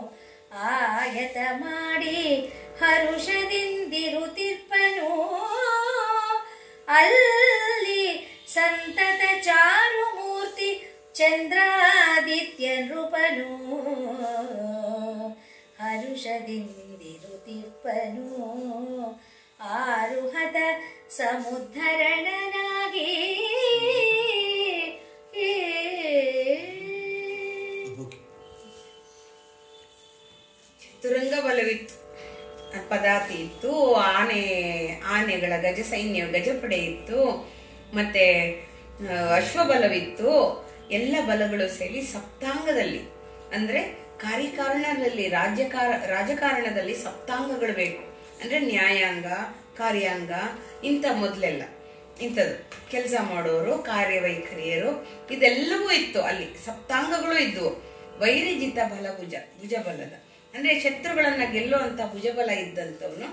ಆಯತ ಮಾಡಿ ಹರುಷದಿಂದಿರುತ್ತಿಪ್ಪನು. ಅಲ್ಲಿ ಸಂತತ ಚಾರುಮೂರ್ತಿ ಚಂದ್ರಾದಿತ್ಯ ನೃಪನು ಹರುಷದಿಂದಿರುತ್ತಿಪ್ಪನು. ಆರುಹತ ಸಮುದ್ಧರಣನಾಗಿ ಚತುರಂಗ ಬಲವಿತ್ತು, ಪದಾತಿ ಇತ್ತು, ಆನೆಗಳ ಗಜ ಸೈನ್ಯ ಗಜಪಡೆ ಇತ್ತು, ಮತ್ತೆ ಅಶ್ವಬಲವಿತ್ತು. ಎಲ್ಲ ಬಲಗಳು ಸೇರಿ ಸಪ್ತಾಂಗದಲ್ಲಿ, ಅಂದ್ರೆ ಕಾರ್ಯಕಾರಣದಲ್ಲಿ ರಾಜಕಾರಣದಲ್ಲಿ ಸಪ್ತಾಂಗಗಳು ಬೇಕು. ಅಂದ್ರೆ ನ್ಯಾಯಾಂಗ, ಕಾರ್ಯಾಂಗ, ಇಂಥ ಮೊದಲೆಲ್ಲ ಇಂಥದ್ದು ಕೆಲಸ ಮಾಡೋರು, ಕಾರ್ಯವೈಖರಿಯರು, ಇದೆಲ್ಲವೂ ಇತ್ತು. ಅಲ್ಲಿ ಸಪ್ತಾಂಗಗಳು ಇದ್ವು. ವೈರಿಜಿತ ಭುಜಬಲದ ಅಂದ್ರೆ ಶತ್ರುಗಳನ್ನ ಗೆಲ್ಲುವಂತ ಭುಜಬಲ ಇದ್ದಂಥವನು.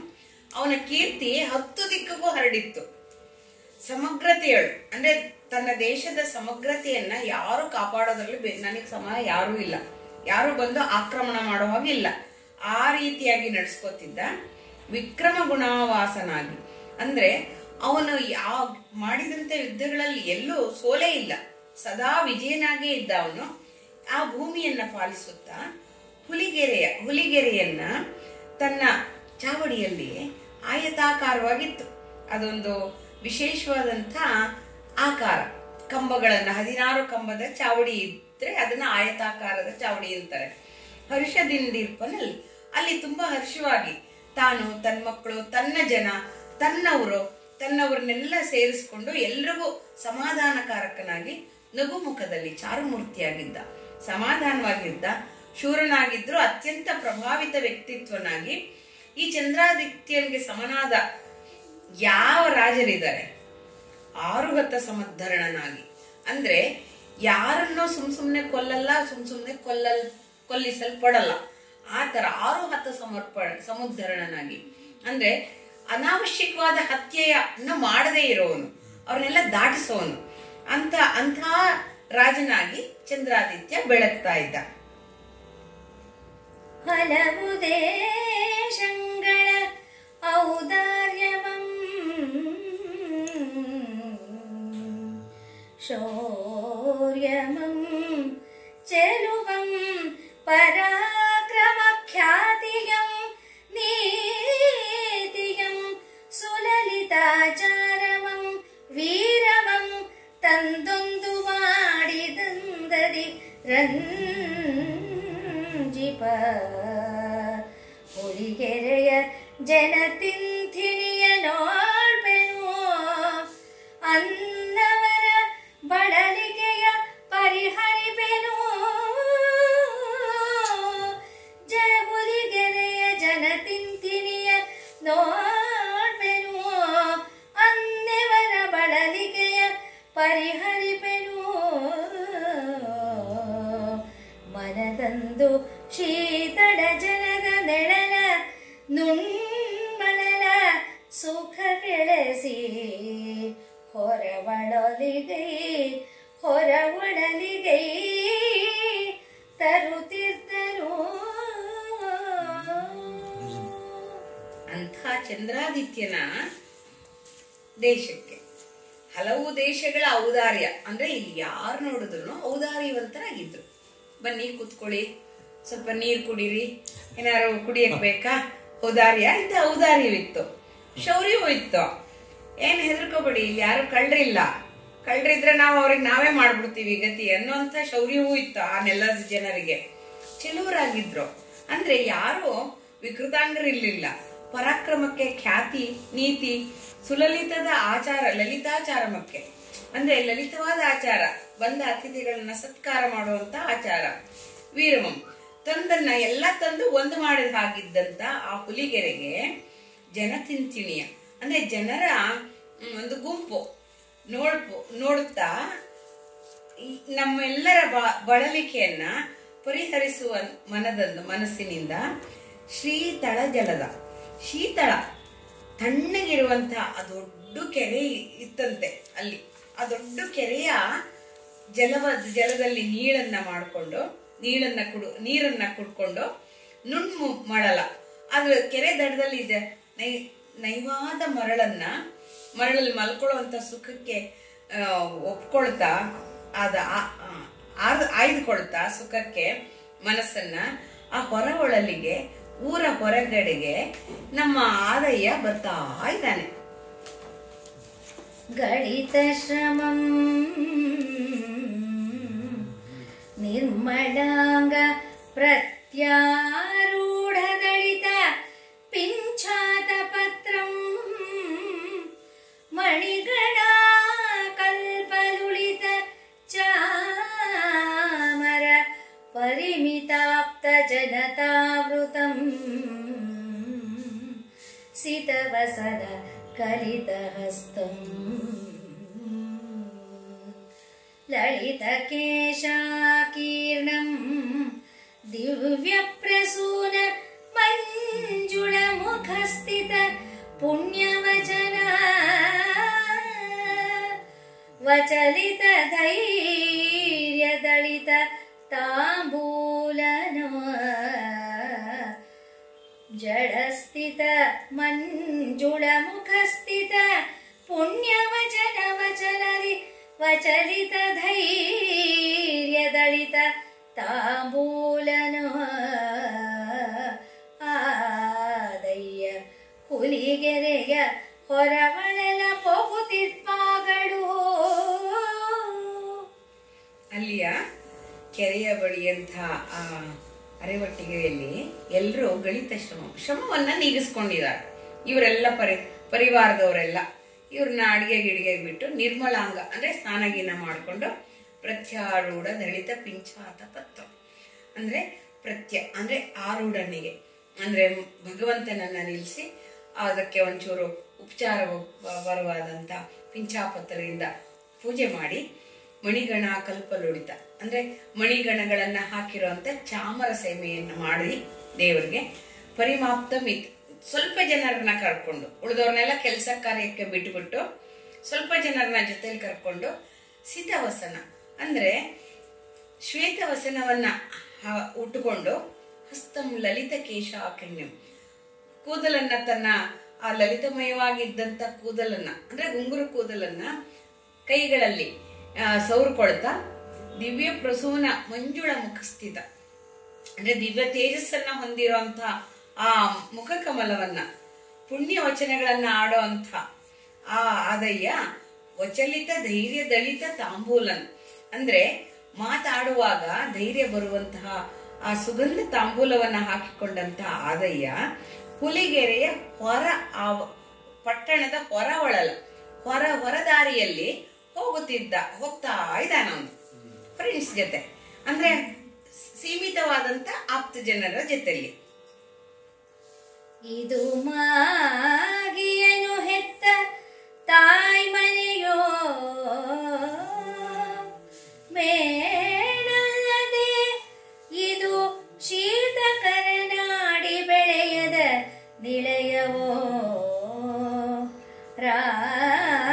ಅವನ ಕೀರ್ತಿ 10 ದಿಕ್ಕಗೂ ಹರಡಿತ್ತು. ಸಮಗ್ರತೆಯಳು ಅಂದ್ರೆ ತನ್ನ ದೇಶದ ಸಮಗ್ರತೆಯನ್ನ ಯಾರು ಕಾಪಾಡೋದ್ರಲ್ಲಿ ನನಗೆ ಸಮ ಯಾರೂ ಇಲ್ಲ, ಯಾರು ಬಂದು ಆಕ್ರಮಣ ಮಾಡೋ ಹಾಗಿಲ್ಲ, ಆ ರೀತಿಯಾಗಿ ನಡೆಸ್ಕೊತಿದ್ದ. ವಿಕ್ರಮ ಗುಣವಾಸನಾಗಿ ಅಂದ್ರೆ ಅವನು ಮಾಡಿದಂತ ಯುದ್ಧಗಳಲ್ಲಿ ಎಲ್ಲೂ ಸೋಲೇ ಇಲ್ಲ, ಸದಾ ವಿಜಯನಾಗೇ ಇದ್ದ ಅವನು. ಆ ಭೂಮಿಯನ್ನ ಪಾಲಿಸುತ್ತಾ ಹುಲಿಗೆರೆಯನ್ನ ತನ್ನ ಚಾವಡಿಯಲ್ಲಿ ಆಯತಾಕಾರವಾಗಿತ್ತು. ಅದೊಂದು ವಿಶೇಷವಾದಂಥ ಆಕಾರ, ಕಂಬಗಳನ್ನ 16 ಕಂಬದ ಚಾವಡಿ ಇದ್ರೆ ಅದನ್ನ ಆಯತಾಕಾರದ ಚಾವಡಿ ಅಂತಾರೆ. ಹರ್ಷದಿಂದಿರ್ಪನಲ್ಲಿ ಅಲ್ಲಿ ತುಂಬಾ ಹರ್ಷವಾಗಿ ತಾನು, ತನ್ನ ಮಕ್ಕಳು, ತನ್ನ ಜನ, ತನ್ನವ್ರನ್ನೆಲ್ಲ ಸೇರಿಸ್ಕೊಂಡು ಎಲ್ರಿಗೂ ಸಮಾಧಾನಕಾರಕನಾಗಿ ನಗುಮುಖದಲ್ಲಿ ಚಾರುಮೂರ್ತಿಯಾಗಿದ್ದ, ಸಮಾಧಾನವಾಗಿದ್ದ, ಶೂರನಾಗಿದ್ರು ಅತ್ಯಂತ ಪ್ರಭಾವಿತ ವ್ಯಕ್ತಿತ್ವನಾಗಿ ಈ ಚಂದ್ರಾದಿತ್ಯನ್ಗೆ ಸಮನಾದ ಯಾವ ರಾಜರಿದ್ದಾರೆ? ಆರುಹತ ಸಮುದ್ಧರಣನಾಗಿ, ಅಂದ್ರೆ ಯಾರನ್ನೋ ಸುಮ್ನೆ ಕೊಲ್ಲಲ್ಲ, ಸುಮ್ನೆ ಕೊಲ್ಲಿಸಲ್ಪಡಲ್ಲ. ಆ ತರ ಆರುಹತ ಸಮುದ್ಧರಣನಾಗಿ, ಅಂದ್ರೆ ಅನಾವಶ್ಯಕವಾದ ಹತ್ಯೆಯನ್ನು ಮಾಡದೇ ಇರೋವನು, ಅವ್ರನ್ನೆಲ್ಲ ದಾಟಿಸೋನು ಅಂಥ ರಾಜನಾಗಿ ಚಂದ್ರಾದಿತ್ಯ ಬೆಳಗ್ತಾ ಇದ್ದ. ಹಲವು ದೇಶಗಳ ಔದಾರ್ಯವಂ ಶೌರ್ಯಮಂ ಚೆಲುವಂ ಪರಾಕ್ರಮ ಖ್ಯಾತಿಯಂ ನೀತಿಯಂ ಸುಲಲಿತಾಚಾರವಂ ವೀರವಂ ತಂದೊಂದು ಮಾಡಿದಂದರಿ ರಂಜಿಪ ಹುಲಿಗೆರೆಯ ಜನತಿಂಥಿಣಿಯ ನೋಳ್ಬೆನು ಅನ್ನವರ ಬಳಲಿಗೆಯ ಪರಿಹರಿಪೆನು ಹುಲಿಗೆರೆಯ ಜನತಿಂಥಿಣಿಯ ನೋಳ್ಬೆನು ಅನ್ನವರ ಬಳಲಿಗೆಯ ಪರಿಹರಿಪೆನು ಮನದಂದು ಶೀತಳ ಜನದ ನೆಳಲ ನುಣ್ಮಳಲ ಸುಖ ಕೆಳಸಿ ಹೊರವಳಲಿಗೈ ತರುತ್ತಿದ್ದರು. ಅಂಥ ಚಂದ್ರಾದಿತ್ಯನ ದೇಶಕ್ಕೆ ಹಲವು ದೇಶಗಳ ಔದಾರ್ಯ, ಅಂದ್ರೆ ಇಲ್ಲಿ ಯಾರು ನೋಡಿದ್ರು ಔದಾರ್ಯವಂತರಾಗಿದ್ರು. ಬನ್ನಿ ಕೂತ್ಕೊಳ್ಳಿ, ಸ್ವಲ್ಪ ನೀರು ಕುಡೀರಿ, ಏನಾರು ಕುಡಿಯಕ್ ಬೇಕಾ, ಔದಾರ್ಯ ಇಂಥ ಔದಾರ್ಯವಿತ್ತು. ಶೌರ್ಯವೂ ಇತ್ತು. ಏನ್ ಹೆದರ್ಕೋಬೇಡಿ, ಇಲ್ಲಿ ಯಾರು ಕಳ್ರಿಲ್ಲ, ಕಳ್ರಿದ್ರೆ ನಾವು ಅವ್ರಿಗೆ ನಾವೇ ಮಾಡ್ಬಿಡ್ತೀವಿ ಗತಿ ಅನ್ನೋಂಥ ಶೌರ್ಯವೂ ಇತ್ತು ಆ ನೆಲದ ಜನರಿಗೆ. ಚೆಲುವರಾಗಿದ್ರು, ಅಂದ್ರೆ ಯಾರು ವಿಕೃತಾಂಗರಿರ್ಲಿಲ್ಲ. ಪರಾಕ್ರಮಕ್ಕೆ ಖ್ಯಾತಿ, ನೀತಿ, ಸುಲಲಿತದ ಆಚಾರ, ಲಲಿತಾಚಾರಮಕ್ಕೆ ಅಂದ್ರೆ ಲಲಿತವಾದ ಆಚಾರ, ಬಂದ ಅತಿಥಿಗಳನ್ನ ಸತ್ಕಾರ ಮಾಡುವಂತ ಆಚಾರ. ವೀರಮಂ ತಂದನ್ನ ಎಲ್ಲ ತಂದು ಒಂದು ಮಾಡಿದ ಹಾಗಿದ್ದಂತ ಆ ಹುಲಿಗೆರೆಗೆ ಜನತಿಂತಿಣಿಯ ಅಂದ್ರೆ ಜನರ ಒಂದು ಗುಂಪು ನೋಡುತ್ತಾ ನಮ್ಮೆಲ್ಲರ ಬಳಲಿಕೆಯನ್ನ ಪರಿಹರಿಸುವ ಮನಸ್ಸಿನಿಂದ ಶೀತಳ ಜಲದ, ಶೀತಳ ತಣ್ಣಗಿರುವಂತ ಆ ದೊಡ್ಡ ಕೆರೆ ಇತ್ತಂತೆ ಅಲ್ಲಿ. ಆ ದೊಡ್ಡ ಕೆರೆಯ ಜಲದಲ್ಲಿ ನೀರನ್ನ ಕುಡ್ಕೊಂಡು ಮಳಲ ಅದ್ರ ಕೆರೆ ದಡದಲ್ಲಿ ಇದೆ ನೈವಾದ ಮರಳಲ್ಲಿ ಮಲ್ಕೊಳ್ಳುವಂತ ಸುಖಕ್ಕೆ ಒಪ್ಕೊಳ್ತಾ ಆಯ್ದುಕೊಳ್ತಾ ಸುಖಕ್ಕೆ ಮನಸ್ಸನ್ನ ಆ ಹೊರವಳಲಿಗೆ ಊರ ಹೊರಗಡೆಗೆ ನಮ್ಮ ಆದಯ್ಯ ಬರ್ತಾ ಇದ್ದಾನೆ. ಗಳಿತ ಶ್ರಮಂ ನಿರ್ಮಲಾಂಗ ಪ್ರತ್ಯಾರೂಢದಳಿತ ಪಿಂಚಾತ ಪತ್ರಂ ಮಣಿಗಣ ಕಲ್ಪಲುಳಿತ ಚಾಮರ ಪರಿಮಿತಾಪ್ತ ಜನತಾವೃತಂ ಸಿತವಸನ ಕಲಿತಹಸ್ತಂ ಲಲಿತಕೇಶಾಕೀರ್ಣಂ ದಿವ್ಯಪ್ರಸೂನ ಮಂಜುಳಮುಖಸ್ಥಿತ ಪುಣ್ಯವಚನ ವಚಲಿತ ಧೈರ್ಯದಳಿತ ತಾಂಬೂಲನ ಜಡಸ್ಥಿತ ಮಂಜುಳಮುಖಸ್ಥಿತ ಪುಣ್ಯವಚನ ವಚಲಿತ ಧೈರ್ಯದಳಿತ ತಾಂಬೂಲನ ಆದಯ್ಯ ಹುಲಿಗೆರೆಯ ಹೊರವಳಲ ಪೋಗುತ್ತಿರ್ಪಾಗಳು ಕೆರೆಯ ಬಳಿಯಂಥ ಆ ಅರೆವಟ್ಟಿಗೆಯಲ್ಲಿ ಎಲ್ಲರೂ ಗಳಿತ ಶ್ರಮವನ್ನ ನೀಗಿಸ್ಕೊಂಡಿದ್ದಾರೆ. ಇವರೆಲ್ಲ ಪರಿವಾರದವರೆಲ್ಲ ಇವ್ರನ್ನ ಅಡಿಗೆ ಬಿಟ್ಟು ನಿರ್ಮಲಾಂಗ ಅಂದ್ರೆ ಸ್ನಾನಗೀನ ಮಾಡಿಕೊಂಡು ಪ್ರತ್ಯಾರೂಢ ದಳಿತ ಪಿಂಚಾತ ಪತ್ರ ಅಂದ್ರೆ ಅಂದ್ರೆ ಆರೂಢನಿಗೆ ಅಂದ್ರೆ ಭಗವಂತನನ್ನ ನಿಲ್ಲಿಸಿ ಅದಕ್ಕೆ ಒಂಚೂರು ಉಪಚಾರ ಬರವಾದಂತ ಪಿಂಚಾಪತ್ರದಿಂದ ಪೂಜೆ ಮಾಡಿ ಮಣಿಗಣ ಕಲ್ಪಲುಡಿತ ಅಂದ್ರೆ ಮಣಿಗಣಗಳನ್ನ ಹಾಕಿರುವಂತ ಚಾಮರ ಸೇವೆಯನ್ನ ಮಾಡಿ ದೇವರಿಗೆ ಪರಿಮಾಪ್ತ ಸ್ವಲ್ಪ ಜನರನ್ನ ಕರ್ಕೊಂಡು ಉಳಿದವ್ರನ್ನೆಲ್ಲ ಕೆಲಸ ಕಾರ್ಯಕ್ಕೆ ಬಿಟ್ಟುಬಿಟ್ಟು ಸ್ವಲ್ಪ ಜನರನ್ನ ಜೊತೆಲಿ ಕರ್ಕೊಂಡು ಸಿತವಸನ ಅಂದ್ರೆ ಶ್ವೇತವಸನವನ್ನ ಉಟ್ಟುಕೊಂಡು ಹಸ್ತಂ ಲಲಿತ ಕೇಶಾಕನ್ಯಂ ಕೂದಲನ್ನ ತನ್ನ ಆ ಲಲಿತಮಯವಾಗಿದ್ದಂತ ಕೂದಲನ್ನ ಅಂದ್ರೆ ಗುಂಗುರು ಕೂದಲನ್ನ ಕೈಗಳಲ್ಲಿ ಸೌರ್ಕೊಳ್ತಾ ದಿವ್ಯ ಪ್ರಸೂನ ಮಂಜುಳ ಮುಖಸ್ಥಿತ ಅಂದ್ರೆ ದಿವ್ಯ ತೇಜಸ್ಸನ್ನ ಹೊಂದಿರುವಂತ ಆ ಮುಖ ಕಮಲವನ್ನ ಪುಣ್ಯ ವಚನಗಳನ್ನ ಆಡೋ ಅಂತ ಆ ಆದಯ್ಯ ವಚಲಿತ ಧೈರ್ಯ ದಳಿತ ತಾಂಬೂಲನ್ ಅಂದ್ರೆ ಮಾತಾಡುವಾಗ ಧೈರ್ಯ ಬರುವಂತಹ ಆ ಸುಗಂಧ ತಾಂಬೂಲವನ್ನ ಹಾಕಿಕೊಂಡಂತಹ ಆದಯ್ಯ ಹುಲಿಗೆರೆಯ ಪಟ್ಟಣದ ಹೊರದಾರಿಯಲ್ಲಿ ಹೋಗ್ತಾ ಇದ್ದಾನ ಅವನು ಫ್ರೆಂಡ್ಸ್ ಜೊತೆ ಅಂದ್ರೆ ಸೀಮಿತವಾದಂತ ಆಪ್ತ ಜನರ ಜೊತೆಯಲ್ಲಿ. ಇದು ಮಾಗಿಯನು ಹೆತ್ತ ತಾಯಿ ಮನೆಯೋ ಮೇಣಲ್ಲದೆ ಇದು ಶೀತಕರನಾಡಿ ಬೆಳೆಯದ ನಿಳೆಯವೋ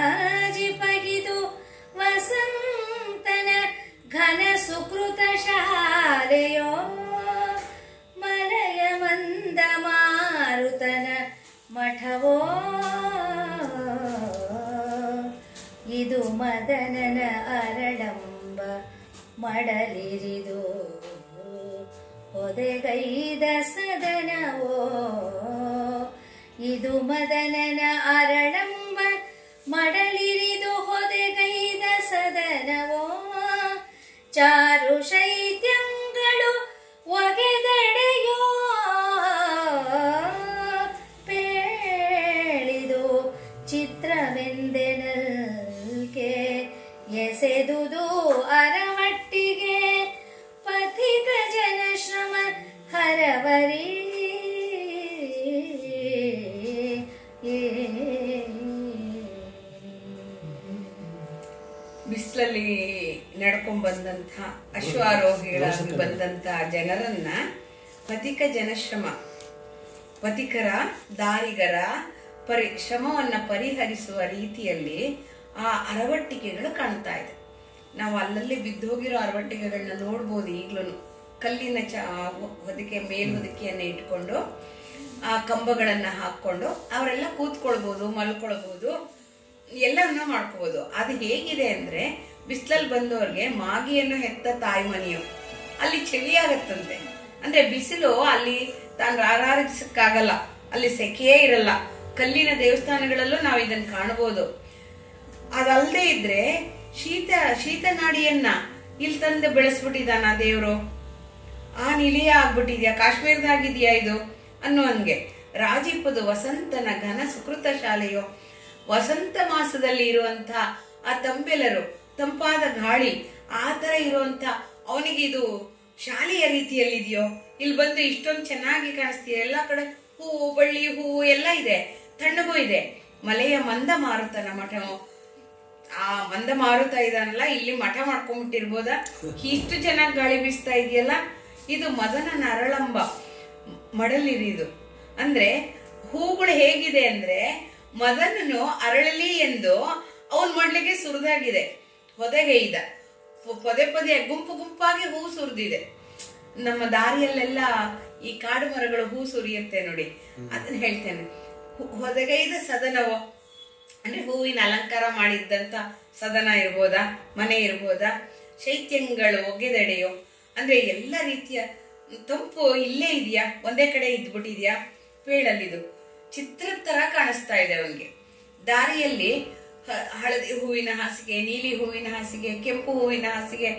ರಾಜಿಪಗಿದು ವಸಂತನ ಘನ ಸುಕೃತ ಶಾಲೆಯೋ ಮಲಯ ಮಂದ ಮಾರುತನ ಮಠವೋ ಇದು ಮದನನ ಅರಳಂಬ ಮಡಲಿರಿದು ಹೊದೆಗೈದ ಸದನವೋ ಇದು ಮದನನ ಅರಳಂಬ ಮಡಲಿರಿದು ಹೊದೆಗೈದ ಸದನವೋ ಚಾರು ಶೈತ್ಯಂಗಳು ಒಗೆದೆಡೆಯೋ ಪೇಳಿದು ಚಿತ್ರವೆಂದೆನಲ್ಕೆ ಎಸೆದುದು ಅರವಟ್ಟಿಗೆ ಪಥಿಕ ಜನಶ್ರಮ ಹರವರಿ ಬಿಸಿಲಲ್ಲಿ ನಡ್ಕೊಂಡ್ ಬಂದಂತ ಅಶ್ವಾರೋಹಿಗಳಾಗಿ ಬಂದಂತ ಜನರನ್ನ ಪಥಿಕ ಜನಶ್ರಮ ಪಥಿಕರ ದಾರಿಗರ ಶ್ರಮವನ್ನ ಪರಿಹರಿಸುವ ರೀತಿಯಲ್ಲಿ ಆ ಅರವಟ್ಟಿಗೆಗಳು ಕಾಣ್ತಾ ಇದೆ. ನಾವು ಅಲ್ಲಲ್ಲಿ ಬಿದ್ದೋಗಿರೋ ಅರವಟ್ಟಿಗೆಗಳನ್ನ ನೋಡ್ಬೋದು ಈಗ್ಲೂ. ಕಲ್ಲಿನ ಹೊದಿಕೆ ಮೇಲ್ಹೊದಿಕೆಯನ್ನ ಇಟ್ಕೊಂಡು ಆ ಕಂಬಗಳನ್ನ ಹಾಕೊಂಡು ಅವರೆಲ್ಲ ಕೂತ್ಕೊಳ್ಬಹುದು, ಮಲ್ಕೊಳ್ಬಹುದು, ಎಲ್ಲವನ್ನ ಮಾಡ್ಕೋಬಹುದು. ಅದು ಹೇಗಿದೆ ಅಂದ್ರೆ ಬಿಸಿಲಲ್ಲಿ ಬಂದವ್ರಿಗೆ ಮಾಗಿಯನ್ನು ಹೆತ್ತ ತಾಯಿ ಮನೆಯು ಅಲ್ಲಿ ಚಳಿ ಆಗತ್ತಂತೆ. ಅಂದ್ರೆ ಬಿಸಿಲು ಅಲ್ಲಿ ತಾನು ರಾರಾರಿಸಕ್ಕಾಗಲ್ಲ, ಅಲ್ಲಿ ಸೆಕೆಯೇ ಇರಲ್ಲ. ಕಲ್ಲಿನ ದೇವಸ್ಥಾನಗಳಲ್ಲೂ ನಾವು ಇದನ್ನ ಕಾಣಬಹುದು. ಅದಲ್ಲದೆ ಇದ್ರೆ ಶೀತನಾಡಿಯನ್ನ ಇಲ್ಲಿ ತಂದು ಬೆಳೆಸ್ಬಿಟ್ಟಿದಾನ ದೇವ್ರು. ಆ ನಿಲಿಯ ಆಗ್ಬಿಟ್ಟಿದ್ಯಾ, ಕಾಶ್ಮೀರದಾಗಿದ್ಯಾ ಇದು ಅನ್ನುವಂಗೆ. ರಾಜಿಪದು ವಸಂತನ ಘನ ಸುಕೃತ ಶಾಲೆಯೋ, ವಸಂತ ಮಾಸದಲ್ಲಿ ಇರುವಂತ ಆ ತಂಬೆಲರು, ತಂಪಾದ ಗಾಳಿ, ಆ ತರ ಇರುವಂತ ಅವನಿಗೆ ಇದು ಶಾಲೆಯ ರೀತಿಯಲ್ಲಿದೆಯೋ. ಇಲ್ಲಿ ಬಂದು ಇಷ್ಟೊಂದು ಚೆನ್ನಾಗಿ ಕಾಣಿಸ್ತೀಯ, ಎಲ್ಲಾ ಕಡೆ ಹೂವು, ಬಳ್ಳಿ, ಹೂವು ಎಲ್ಲ ಇದೆ, ತಣ್ಣಗೂ ಇದೆ. ಮಲೆಯ ಮಂದ ಮಾರುತನ ಮಠವು, ಆ ಮಂದ ಮಾರುತ ಇದಾನಲ್ಲ, ಇಲ್ಲಿ ಮಠ ಮಾಡ್ಕೊಂಡ್ಬಿಟ್ಟಿರ್ಬೋದ, ಇಷ್ಟು ಚೆನ್ನಾಗಿ ಗಾಳಿ ಬೀಸ್ತಾ ಇದೆಯಲ್ಲ. ಇದು ಮದನನ ಅರಳಂಬ ಮಡಲಿರಿದು ಅಂದ್ರೆ ಹೂಗಳು ಹೇಗಿದೆ ಅಂದ್ರೆ ಮದನನು ಅರಳಲಿ ಎಂದು ಅವನ್ ಮಡ್ಲಿಗೆ ಸುರಿದಾಗಿದೆ. ಹೊದೆಗೈದ ಪದೇ ಗುಂಪು ಗುಂಪಾಗಿ ಹೂ ಸುರಿದಿದೆ. ನಮ್ಮ ದಾರಿಯಲ್ಲೆಲ್ಲ ಈ ಕಾಡು ಮರಗಳು ಹೂ ಸುರಿಯುತ್ತೆ ನೋಡಿ, ಅದನ್ನ ಹೇಳ್ತೇನೆ. ಹೊದೆಗೈದ ಸದನವೋ ಅಂದ್ರೆ ಹೂವಿನ ಅಲಂಕಾರ ಮಾಡಿದ್ದಂತ ಸದನ ಇರ್ಬೋದಾ, ಮನೆ ಇರ್ಬೋದಾ. ಶೈತ್ಯಂಗಳು ಒಗೆದೆಡೆಯೋ ಅಂದ್ರೆ ಎಲ್ಲ ರೀತಿಯ ತಂಪು ಇಲ್ಲೇ ಇದೆಯಾ, ಒಂದೇ ಕಡೆ ಇದ್ಬಿಟ್ಟಿದ್ಯಾ. ಪೇಳಲ್ಲಿದು ಚಿತ್ರದ ತರ ಕಾಣಿಸ್ತಾ ಇದೆ ಅವನ್ಗೆ. ದಾರಿಯಲ್ಲಿ ಹಳದಿ ಹೂವಿನ ಹಾಸಿಗೆ, ನೀಲಿ ಹೂವಿನ ಹಾಸಿಗೆ, ಕೆಂಪು ಹೂವಿನ ಹಾಸಿಗೆ,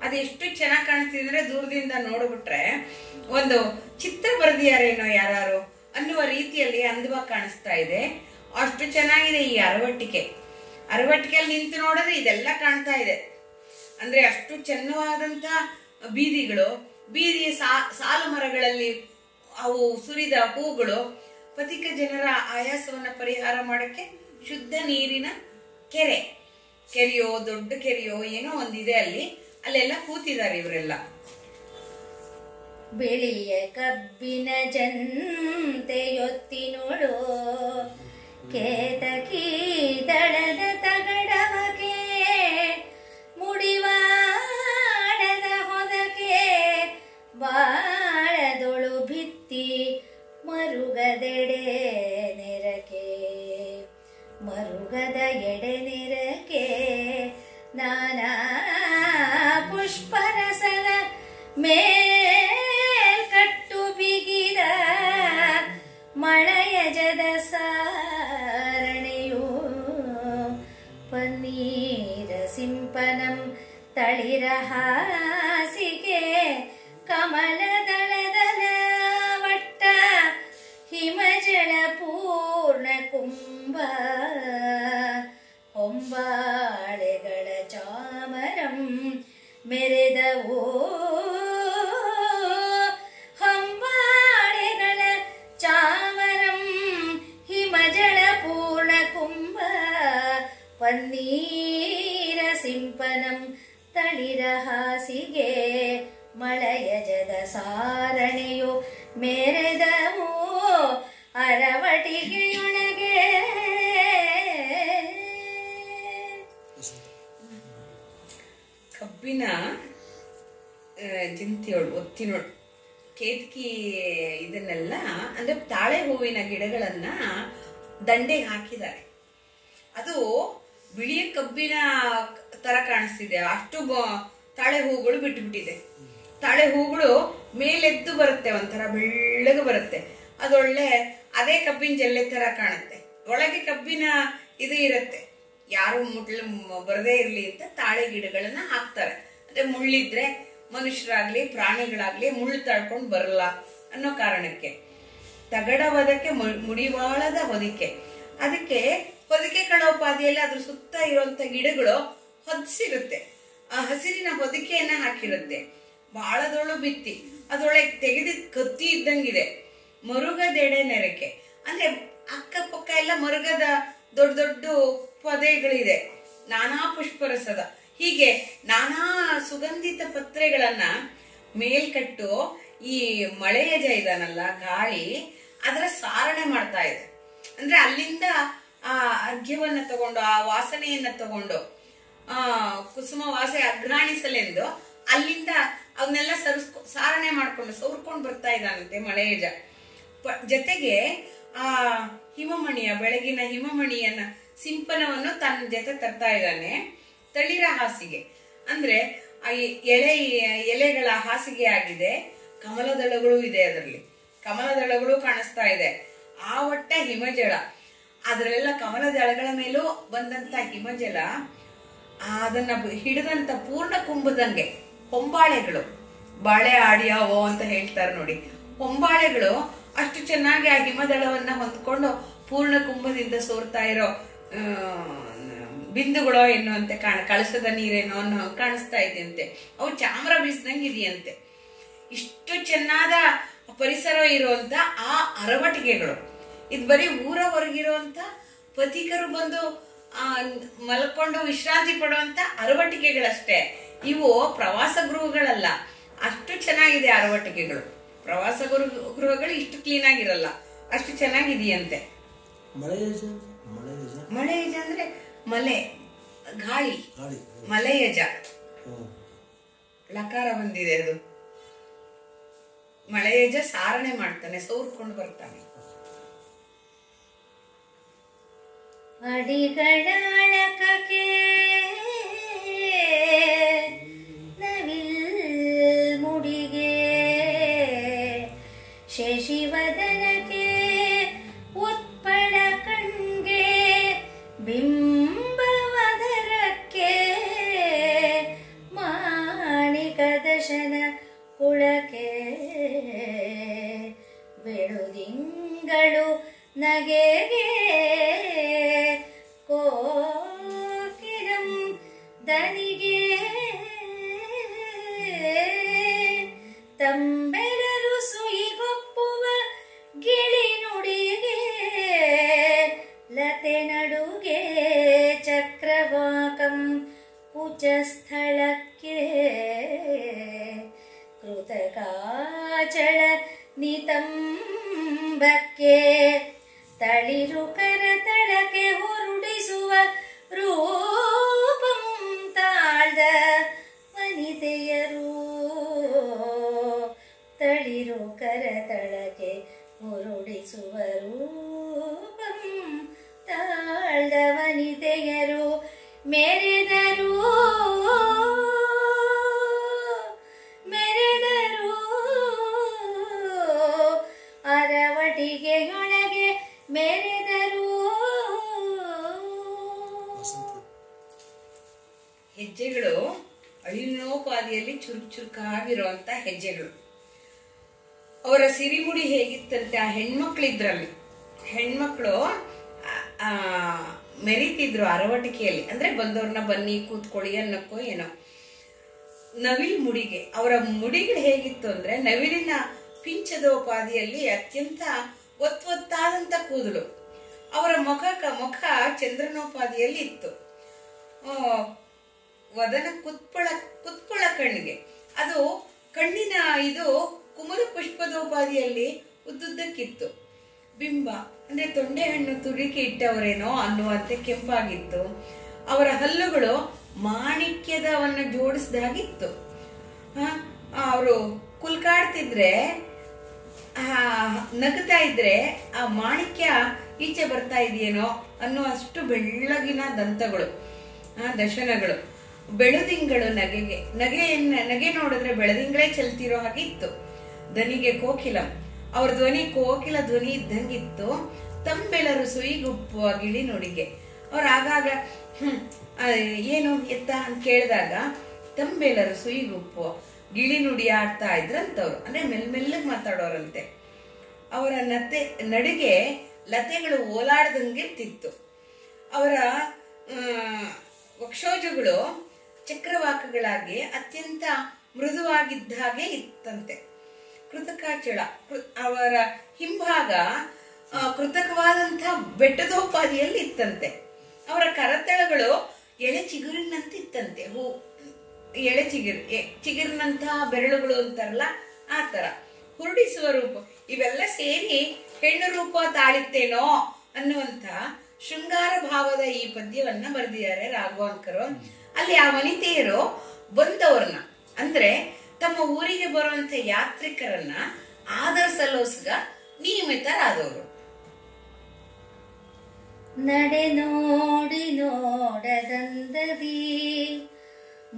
ಅದು ಎಷ್ಟು ಚೆನ್ನಾಗಿ ಕಾಣಿಸ್ತಿದ್ರೆ ದೂರದಿಂದ ನೋಡ್ಬಿಟ್ರೆ ಒಂದು ಚಿತ್ರ ಬರೆದಿಯಾರೇನೋ ಯಾರು ಅನ್ನುವ ರೀತಿಯಲ್ಲಿ ಅಂದವಾಗಿ ಕಾಣಿಸ್ತಾ ಇದೆ. ಅಷ್ಟು ಚೆನ್ನಾಗಿದೆ ಈ ಅರವಟ್ಟಿಗೆಯಲ್ಲಿ ನಿಂತು ನೋಡಿದ್ರೆ ಇದೆಲ್ಲ ಕಾಣ್ತಾ ಇದೆ. ಅಂದ್ರೆ ಅಷ್ಟು ಚೆನ್ನವಾದಂತ ಬೀದಿಗಳು, ಬೀದಿಯ ಸಾಲು ಮರಗಳಲ್ಲಿ ಅವು ಸುರಿದ ಹೂಗಳು ಪಥಿಕ ಜನರ ಆಯಾಸವನ್ನ ಪರಿಹಾರ ಮಾಡಕ್ಕೆ ಶುದ್ಧ ನೀರಿನ ಕೆರೆಯೋ ದೊಡ್ಡ ಕೆರೆಯೋ ಏನೋ ಒಂದಿದೆ ಅಲ್ಲೆಲ್ಲ ಕೂತಿದ್ದಾರೆ ಇವರೆಲ್ಲ. ಬಿಳಿಯ ಕಬ್ಬಿನ ಜಂತೆಯೊತ್ತಿ ನೋಡು ಕೇತಕಿ ದಳದ ತಗಡವಕೆ ಮುಡಿವಾಡದ ಹೊದಕೆ ಬಾಳದೊಳು ಭಿತ್ತಿ ಮರುಗದೆಡೆ ನೆರಕೆ ಮರುಗದ ಎಡೆ ನೆರಕೆ ನಾನಾ ಪುಷ್ಪರಸದ ಮೇಲ್ಕಟ್ಟು ಬಿಗಿದ ಮಳೆಯಜದ ಸಾರಣೆಯು ಪನ್ನೀರ ಸಿಂಪನಂ ತಳಿರ ಹಾಸಿಗೆ ಕಮಲದಳದಲ ವಟ್ಟ ಹಿಮಜಳ ಪೂರ್ಣ ಕುಂಭ ಹೊಂಬಾಳೆಗಳ ಚಾಮರಂ ಮೆರೆದವೋ ಹೊಂಬಾಳೆಗಳ ಚಾಮರಂ ಹಿಮಜಳ ಪೂರ್ಣ ಕುಂಭ ಪನ್ನೀರ ಸಿಂಪನಂ ತಳಿರ ಹಾಸಿಗೆ ಮಳೆಯಜದ ಸಾರಣೆಯು ಮೆರೆದವೋ ಅರವಟಿಗೆಯೊಳಗೆ. ಕಬ್ಬಿನ ಜಂತಿಯೋಳು ಒತ್ತಿನೋಳು ಕೇತಕಿ ಇದನ್ನೆಲ್ಲ ಅಂದ್ರೆ ತಾಳೆ ಹೂವಿನ ಗಿಡಗಳನ್ನ ದಂಡೆಗೆ ಹಾಕಿದ್ದಾರೆ. ಅದು ಬಿಳಿಯ ಕಬ್ಬಿನ ತರ ಕಾಣಿಸ್ತಿದೆ. ಅಷ್ಟು ತಾಳೆ ಹೂಗಳು ಬಿಟ್ಟುಬಿಟ್ಟಿದೆ. ತಾಳೆ ಹೂಗಳು ಮೇಲೆದ್ದು ಬರುತ್ತೆ, ಒಂಥರ ಬೆಳ್ಳಗೆ ಬರುತ್ತೆ. ಅದೊಳ್ಳೆ ಅದೇ ಕಬ್ಬಿನ ಜಲ್ಲೆ ತರ ಕಾಣುತ್ತೆ. ಒಳಗೆ ಕಬ್ಬಿನ ಇದು ಇರುತ್ತೆ. ಯಾರು ಬರದೇ ಇರ್ಲಿ ಅಂತ ತಾಳೆ ಗಿಡಗಳನ್ನ ಹಾಕ್ತಾರೆ. ಅಂದ್ರೆ ಮುಳ್ಳಿದ್ರೆ ಮನುಷ್ಯರಾಗ್ಲಿ ಪ್ರಾಣಿಗಳಾಗ್ಲಿ ಮುಳ್ಳು ತಳ್ಕೊಂಡು ಬರಲ್ಲ ಅನ್ನೋ ಕಾರಣಕ್ಕೆ. ತಗಡವದಕ್ಕೆ ಮುಡಿವಾಳದ ಹೊದಿಕೆ, ಅದಕ್ಕೆ ಹೊದಿಕೆ ಕಳೋಪಾದಿಯಲ್ಲಿ ಅದ್ರ ಸುತ್ತ ಇರುವಂತ ಗಿಡಗಳು ಹೊದಿಸಿರುತ್ತೆ. ಆ ಹಸಿರಿನ ಹೊದಿಕೆಯನ್ನ ಹಾಕಿರುತ್ತೆ. ಬಾಳದೊಳು ಬಿತ್ತಿ ಅದರೊಳಗೆ ತೆಗೆದ ಕತ್ತಿ ಇದ್ದಂಗಿದೆ. ಮರುಗದೆಡೆ ನೆರಕೆ ಅಂದ್ರೆ ಅಕ್ಕಪಕ್ಕ ಎಲ್ಲ ಮರುಗದ ದೊಡ್ಡ ದೊಡ್ಡ ಪೊದೆಗಳಿದೆ. ನಾನಾ ಪುಷ್ಪರಸದ ಹೀಗೆ ನಾನಾ ಸುಗಂಧಿತ ಪತ್ರೆಗಳನ್ನ ಮೇಲ್ಕಟ್ಟು ಈ ಮಳೆಯಜ ಇದಾನಲ್ಲ ಗಾಳಿ ಅದರ ಸಾರಣೆ ಮಾಡ್ತಾ ಇದೆ. ಅಂದ್ರೆ ಅಲ್ಲಿಂದ ಆ ಅರ್ಘ್ಯವನ್ನ ತಗೊಂಡು ಆ ವಾಸನೆಯನ್ನ ತಗೊಂಡು ಕುಸುಮ ವಾಸನೆ ಅಘ್ರಾಣಿಸಲೆಂದು ಅಲ್ಲಿಂದ ಅವನ್ನೆಲ್ಲ ಸಾರಣೆ ಮಾಡ್ಕೊಂಡು ಸೌರ್ಕೊಂಡು ಬರ್ತಾ ಇದ್ದಾನಂತೆ ಮಳೆಯಜ. ಜೊತೆಗೆ ಆ ಹಿಮಮಣಿಯ ಬೆಳಗಿನ ಹಿಮಮಣಿಯನ್ನ ಸಿಂಪನವನ್ನು ತನ್ನ ಜೊತೆ ತರ್ತಾ ಇದ್ದಾನೆ. ತಳಿರ ಹಾಸಿಗೆ ಅಂದ್ರೆ ಆ ಎಲೆಗಳ ಹಾಸಿಗೆ ಆಗಿದೆ. ಕಮಲದಳಗಳು ಇದೆ, ಅದರಲ್ಲಿ ಕಮಲದಳಗಳು ಕಾಣಿಸ್ತಾ ಇದೆ. ಆ ಒಟ್ಟ ಹಿಮಜಲ ಅದ್ರಲ್ಲೆಲ್ಲ ಕಮಲದಳಗಳ ಮೇಲೂ ಬಂದಂತ ಹಿಮಜಲ ಅದನ್ನ ಹಿಡಿದಂತ ಪೂರ್ಣ ಕುಂಭದಂಗೆ ಹೊಂಬಾಳೆಗಳು, ಬಾಳೆ ಆಡಿಯಾವೋ ಅಂತ ಹೇಳ್ತಾರೆ ನೋಡಿ. ಹೊಂಬಾಳೆಗಳು ಅಷ್ಟು ಚೆನ್ನಾಗಿ ಆ ಹಿಮದಳವನ್ನ ಹೊಂದ್ಕೊಂಡು ಪೂರ್ಣ ಕುಂಭದಿಂದ ಸೋರ್ತಾ ಇರೋ ಬಿಂದುಗಳೋ ಎನ್ನುವಂತೆ ಕಳಸದ ನೀರೇನೋ ಅನ್ನೋ ಕಾಣಿಸ್ತಾ ಇದೆಯಂತೆ. ಅವು ಚಾಮರ ಬೀಸ್ದಂಗೆ ಇದೆಯಂತೆ. ಇಷ್ಟು ಚೆನ್ನಾದ ಪರಿಸರ ಇರುವಂತ ಆ ಅರವಟಿಗೆಗಳು. ಇದು ಬರೀ ಊರ ಹೊರಗಿರುವಂತ ಪಥಿಕರು ಬಂದು ಮಲ್ಕೊಂಡು ವಿಶ್ರಾಂತಿ ಪಡುವಂತ ಅರವಟಿಕೆಗಳಷ್ಟೇ. ಇವು ಪ್ರವಾಸ ಗೃಹಗಳಲ್ಲ. ಅಷ್ಟು ಚೆನ್ನಾಗಿದೆ ಅರವಟಿಕೆಗಳು. ಪ್ರವಾಸ ಗೃಹಗಳು ಇಷ್ಟು ಕ್ಲೀನ್ ಆಗಿರಲ್ಲ, ಅಷ್ಟು ಚೆನ್ನಾಗಿದೆಯಂತೆ. ಮಳೆಯಜ ಅಂದ್ರೆ ಮಲೆ, ಗಾಳಿ, ಮಲೆಯಜ ಲಕಾರ ಬಂದಿದೆ. ಅದು ಮಳೆಯಜ ಸಾರಣೆ ಮಾಡ್ತಾನೆ, ಸೌರ್ಕೊಂಡು ಬರ್ತಾನೆ. ಅಡಿಗಳಳಕಕ್ಕೆ ನವಿಲ್ ಮುಡಿಗೆ ಶಶಿವದನಕ್ಕೆ ಉತ್ಪಳ ಕಣ್ಗೆ ಬಿಂಬವದರಕ್ಕೆ ಮಾಣಿಕ್ಯದ ದಶನ ಕುಳಕೆ ಬೆಳುದಿಂಗಳು ನಗೆಗೆ ಕೋಕಿಲಂ ದನಿಗೆ ತಂಬೆಲರು ಸುಯಿಗೊಪ್ಪುವ ಗಿಳಿ ನುಡಿಗೆ ಲತೆ ನಡುಗೆ ಚಕ್ರವಾಕಂ ಕುಚಸ್ಥಳಕ್ಕೆ ಕೃತಕಾಚಳ ನಿತಂಬಕ್ಕೆ ತಳಿರು ಕರತಳಕ್ಕೆ ಹೊರಡಿಸುವ ರೂಪಂ ತಾಳ್ದ ವನಿತೆಯರು ತಳಿರು ಕರತಳಕ್ಕೆ ಹೊರಡಿಸುವ ರೂಪಂ ತಾಳ್ದ ವನಿತೆಯರು ಮೆರೆದರು ಅರವಟಿಗೆಯೊಳಗೆ ಮೆರೆದರು. ಹೆಜ್ಜೆಗಳು ಅಳಿನೋಪಾದಿಯಲ್ಲಿ ಚುರುಕಾಗಿರುವಂತ ಹೆಜ್ಜೆಗಳು. ಅವರ ಸಿರಿಮುಡಿ ಹೇಗಿತ್ತಂತೆ, ಆ ಹೆಣ್ಮಕ್ಳಿದ್ರಲ್ಲಿ ಹೆಣ್ಮಕ್ಳು ಮೆರೀತಿದ್ರು ಅರವಟಿಕೆಯಲ್ಲಿ, ಅಂದ್ರೆ ಬಂದವ್ರನ್ನ ಬನ್ನಿ ಕೂತ್ಕೊಳ್ಳಿ ಅನ್ನಕ್ಕೋ ಏನೋ. ನವಿಲ್ ಮುಡಿಗೆ, ಅವರ ಮುಡಿಗಳು ಹೇಗಿತ್ತು ಅಂದ್ರೆ ನವಿಲಿನ ಪಿಂಚದೋಪಾದಿಯಲ್ಲಿ ಅತ್ಯಂತ ಒತ್ತೊತ್ತಾದಂತ ಕೂದಲು. ಅವರ ಮುಖ ಚಂದ್ರನೋಪಾದಿಯಲ್ಲಿ ಇತ್ತು. ವದನ ಕುತ್ಪಳ ಕಣ್ಣಿಗೆ, ಅದು ಕಣ್ಣಿನ ಇದು ಕುಮುದ ಪುಷ್ಪದೋಪಾದಿಯಲ್ಲಿ ಉದ್ದುದ್ದಕ್ಕಿತ್ತು. ಬಿಂಬ ಅಂದ್ರೆ ತೊಂಡೆ ಹಣ್ಣು ತುರಿಕೆ ಇಟ್ಟವರೇನೋ ಅನ್ನುವಂತೆ ಕೆಂಪಾಗಿತ್ತು. ಅವರ ಹಲ್ಲುಗಳು ಮಾಣಿಕ್ಯದವನ್ನ ಜೋಡಿಸಿದಾಗಿತ್ತು. ಅವರು ಕುಲ್ಕಾಡ್ತಿದ್ರೆ, ನಗ್ತಾ ಇದ್ರೆ ಆ ಮಾಣಿಕ್ಯ ಈಚೆ ಬರ್ತಾ ಇದೆಯೇನೋ ಅನ್ನುವಷ್ಟು ಬೆಳ್ಳಗಿನ ದಂತಗಳು, ದಶನಗಳು. ಬೆಳುದಿಂಗಳು ನಗೆಗೆ, ನಗೆ ನೋಡಿದ್ರೆ ಬೆಳದಿಂಗಳೇ ಚೆಲ್ತಿರೋ ಹಾಗಿತ್ತು. ದನಿಗೆ ಕೋಕಿಲಂ, ಅವ್ರ ಧ್ವನಿ ಕೋಕಿಲ ಧ್ವನಿ ಇದ್ದಂಗಿತ್ತು. ತಂಬೆಲರು ಸುಯಿಗುಪ್ಪುವ ಗಿಳಿ ನುಡಿಗೆ, ಅವ್ರ ಆಗಾಗ ಏನು ಎತ್ತ ಅಂತ ಕೇಳಿದಾಗ ತಂಬೆಲರು ಸುಯಿಗುಪ್ಪುವ ಗಿಳಿ ನುಡಿ ಆಡ್ತಾ ಇದ್ರಂತವ್ರು, ಅಂದ್ರೆ ಮೆಲ್ಲಗೆ ಮಾತಾಡೋರಂತೆ. ಅವರ ನಡಿಗೆ ಲತೆಗಳು ಓಲಾಡ್ದಂಗಿರ್ತಿತ್ತು. ಅವರ ವಕ್ಷೋಜಗಳು ಚಕ್ರವಾಕಗಳಾಗಿ ಅತ್ಯಂತ ಮೃದುವಾಗಿದ್ದ ಹಾಗೆ ಇತ್ತಂತೆ. ಕೃತಕಾಚಳ, ಅವರ ಹಿಂಭಾಗ ಕೃತಕವಾದಂತಹ ಬೆಟ್ಟದೋಪಾದಿಯಲ್ಲಿ ಇತ್ತಂತೆ. ಅವರ ಕರತಳಗಳು ಎಳೆ ಚಿಗುರಿನಂತಿತ್ತಂತೆ. ಎಳೆ ಚಿಗುರಿನಂತಹ ಬೆರಳುಗಳು ಅಂತಾರಲ್ಲ ಆ ತರ. ಹುರುಡಿಸುವ ರೂಪ, ಇವೆಲ್ಲ ಸೇರಿ ಹೆಣ್ಣು ರೂಪ ತಾಳಿತ್ತೇನೋ ಅನ್ನುವಂತ ಶೃಂಗಾರ ಭಾವದ ಈ ಪದ್ಯವನ್ನ ಬರೆದಿದ್ದಾರೆ ರಾಘವಾಂಕರು. ಅಲ್ಲಿ ಆ ವನಿತೆಯರು ಬಂದವ್ರನ್ನ, ಅಂದ್ರೆ ತಮ್ಮ ಊರಿಗೆ ಬರುವಂತ ಯಾತ್ರಿಕರನ್ನ ಆದರಿಸಲೋಸ್ಗ ನಿಯಮಿತರಾದವರು. ನಡೆ ನೋಡಿ ನೋಡದಂದದಿ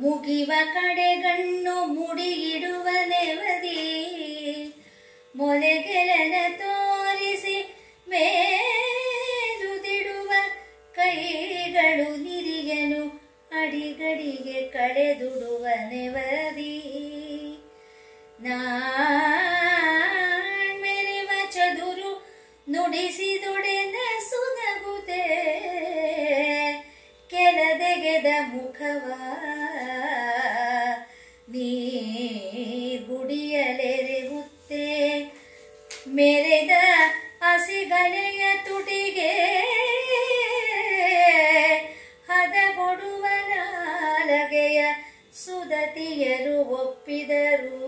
ಮುಗಿವ ಕಡೆಗಣ್ಣು ಮುಡಿಯಿಡುವ ನೆವದಿ ಮೊಲೆಗೆಲನ ತೋರಿಸಿ ಮೇಲುದಿಡುವ ಕೈಗಳು ನಿರಿಯನು ಅಡಿಗಡಿಗೆ ಕಳೆದುಡುವ ನೆವದಿ ಮೆರೆವ ಚದುರು ನುಡಿಸಿದೊಡೆನ ಸುನಗುತೆ ಕೆಳದೆಗೆದ ಮುಖವ ನೀ ಗುಡಿಯಲೆರೆಗುತ್ತೆ ಮೆರೆದ ಹಸಿಗಳೆಯ ತುಟಿಗೆ ಹದಗೊಡುವ ನಾಲಗೆಯ ಸುದತಿಯರು ಒಪ್ಪಿದರು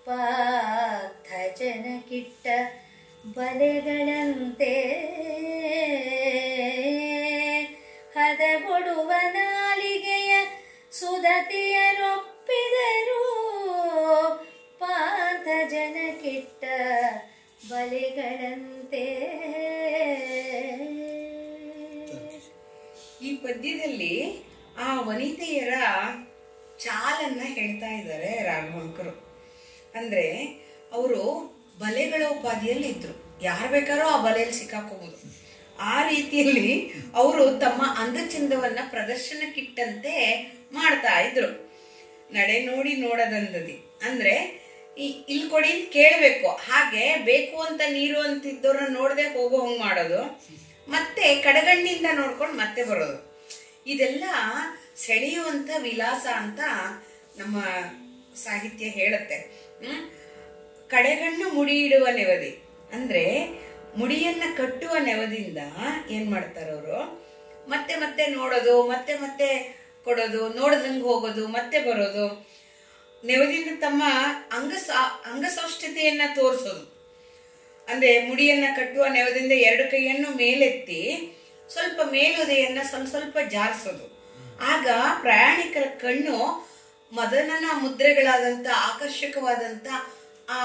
ಪಾರ್ಥ ಜನಕಿಟ್ಟ ಬಲೆಗಳಂತೆ ಹದಗೊಡುವ ನಾಲಿಗೆಯ ಸುದತಿಯರೊಪ್ಪಿದರು ಪಾರ್ಥ ಜನಕಿಟ್ಟ ಬಲೆಗಳಂತೆ. ಈ ಪದ್ಯದಲ್ಲಿ ಆ ವನಿತೆಯರ ಚಾಲನ್ನ ಹೇಳ್ತಾ ಇದ್ದಾರೆ ರಾಘವಾಂಕರು. ಅಂದ್ರೆ ಅವರು ಬಲೆಗಳ ಉಪಾಧಿಯಲ್ಲಿ ಇದ್ರು, ಯಾರು ಬೇಕಾದ್ರೂ ಆ ಬಲೆಯಲ್ಲಿ ಸಿಕ್ಕಾಕೋಬಹುದು. ಆ ರೀತಿಯಲ್ಲಿ ಅವರು ತಮ್ಮ ಅಂದಚಂದವನ್ನ ಪ್ರದರ್ಶನಕ್ಕಿಟ್ಟಂತೆ ಮಾಡ್ತಾ ಇದ್ರು. ನಡೆ ನೋಡಿ ನೋಡದಂದದಿ. ಅಂದ್ರೆ ಇಲ್ಲಿ ಕೊಡಿ ಅಂತ ಕೇಳ್ಬೇಕು, ಹಾಗೆ ಬೇಕು ಅಂತ ನೀರು ಅಂತಿದ್ದವ್ರನ್ನ ನೋಡದೆ ಹೋಗೋ ಹಂಗ್ ಮಾಡೋದು, ಮತ್ತೆ ಕಡಗಣ್ಣಿಂದ ನೋಡ್ಕೊಂಡು ಮತ್ತೆ ಬರೋದು. ಇದೆಲ್ಲ ಸೆಳೆಯುವಂತ ವಿಲಾಸ ಅಂತ ನಮ್ಮ ಸಾಹಿತ್ಯ ಹೇಳುತ್ತೆ. ಕಡೆಗಣ್ಣು ಮುಡಿ ಇಡುವ ನೆವದಿ ಅಂದ್ರೆ ಮುಡಿಯನ್ನ ಕಟ್ಟುವ ನೆವದಿಂದ ಏನ್ ಮಾಡ್ತಾರವ್ರು, ಮತ್ತೆ ಮತ್ತೆ ನೋಡೋದು, ಮತ್ತೆ ಮತ್ತೆ ಕೊಡೋದು, ನೋಡ್ದಂಗ್ ಹೋಗೋದು, ಮತ್ತೆ ಬರೋದು, ನೆವದಿಂದ ತಮ್ಮ ಅಂಗಸೌಷ್ಠತೆಯನ್ನ ತೋರಿಸೋದು. ಅಂದ್ರೆ ಮುಡಿಯನ್ನ ಕಟ್ಟುವ ನೆವದಿಂದ ಎರಡು ಕೈಯನ್ನು ಮೇಲೆತ್ತಿ ಸ್ವಲ್ಪ ಮೇಲುದೆಯನ್ನ ಸ್ವಲ್ಪ ಸ್ವಲ್ಪ ಜಾರಿಸೋದು. ಆಗ ಪ್ರಯಾಣಿಕರ ಕಣ್ಣು ಮದನನ ಮುದ್ರೆಗಳಾದಂತ ಆಕರ್ಷಕವಾದಂತ ಆ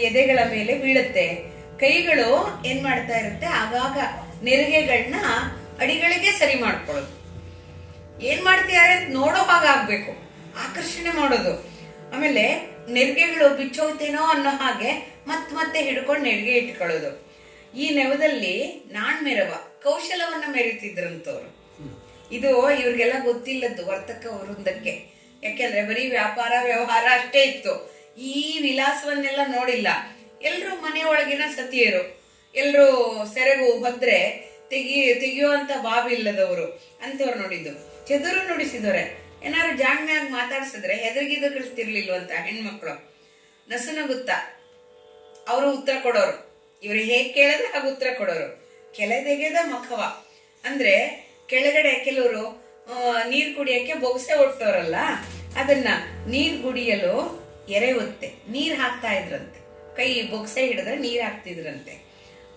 ಎದೆಗಳ ಮೇಲೆ ಬೀಳುತ್ತೆ. ಕೈಗಳು ಏನ್ ಮಾಡ್ತಾ ಇರುತ್ತೆ, ಆಗಾಗ ನೆರಿಗೆಗಳನ್ನ ಅಡಿಗಳಿಗೆ ಸರಿ ಮಾಡ್ಕೊಳ್ಳೋದು. ಏನ್ ಮಾಡ್ತಿದ್ದಾರೆ ನೋಡೋ ಹಾಗಾಗ್ಬೇಕು, ಆಕರ್ಷಣೆ ಮಾಡೋದು. ಆಮೇಲೆ ನೆರಿಗೆಗಳು ಬಿಚ್ಚೋಗ್ತೇನೋ ಅನ್ನೋ ಹಾಗೆ ಮತ್ತೆ ಹಿಡ್ಕೊಂಡು ನೆರಿಗೆ ಇಟ್ಕೊಳ್ಳೋದು. ಈ ನೆವದಲ್ಲಿ ಮೆರವ ಕೌಶಲವನ್ನ ಮೆರೀತಿದ್ರಂತವ್ರು. ಇದು ಇವ್ರಿಗೆಲ್ಲ ಗೊತ್ತಿಲ್ಲದ್ದು ವರ್ತಕ ವೃಂದಕ್ಕೆ. ಯಾಕೆಂದ್ರೆ ಬರೀ ವ್ಯಾಪಾರ ವ್ಯವಹಾರ ಅಷ್ಟೇ ಇತ್ತು, ಈ ವಿಲಾಸವನ್ನೆಲ್ಲ ನೋಡಿಲ್ಲ. ಎಲ್ರು ಮನೆಯೊಳಗಿನ ಸತಿಯರು, ಎಲ್ರು ಸೆರಗು ಭದ್ರೆ ತೆಗಿಯುವಂತ ಬಾವಿ ಇಲ್ಲದವರು ಅಂತವ್ರು ನೋಡಿದ್ದು. ಚದುರು ನುಡಿಸಿದವ್ರೆ, ಏನಾದ್ರು ಜಾಣ್ಮೆಯಾಗಿ ಮಾತಾಡ್ಸಿದ್ರೆ ಹೆದರ್ಗಿದ್ರು ಕಳಿಸ್ತಿರ್ಲಿಲ್ವಂತ ಹೆಣ್ಮಕ್ಳು. ನಸುನಗುತ್ತ ಅವರು ಉತ್ತರ ಕೊಡೋರು, ಇವ್ರು ಹೇಗ್ ಕೇಳಿದ್ರೆ ಹಾಗೆ ಉತ್ತರ ಕೊಡೋರು. ಕೆಳದೆಗೆದ ಮಖವ ಅಂದ್ರೆ ಕೆಳಗಡೆ ಕೆಲವರು ನೀರ್ ಕುಡಿಯಕ್ಕೆ ಬೊಗಸೆ ಒಟ್ಟೋರಲ್ಲ, ಅದನ್ನ ನೀರ್ ಕುಡಿಯಲು ಎರೆಯುತ್ತೆ ನೀರ್ ಹಾಕ್ತಾ ಇದ್ರಂತೆ. ಕೈ ಬೊಗಸೆ ಹಿಡಿದ್ರೆ ನೀರ್ ಹಾಕ್ತಿದ್ರಂತೆ.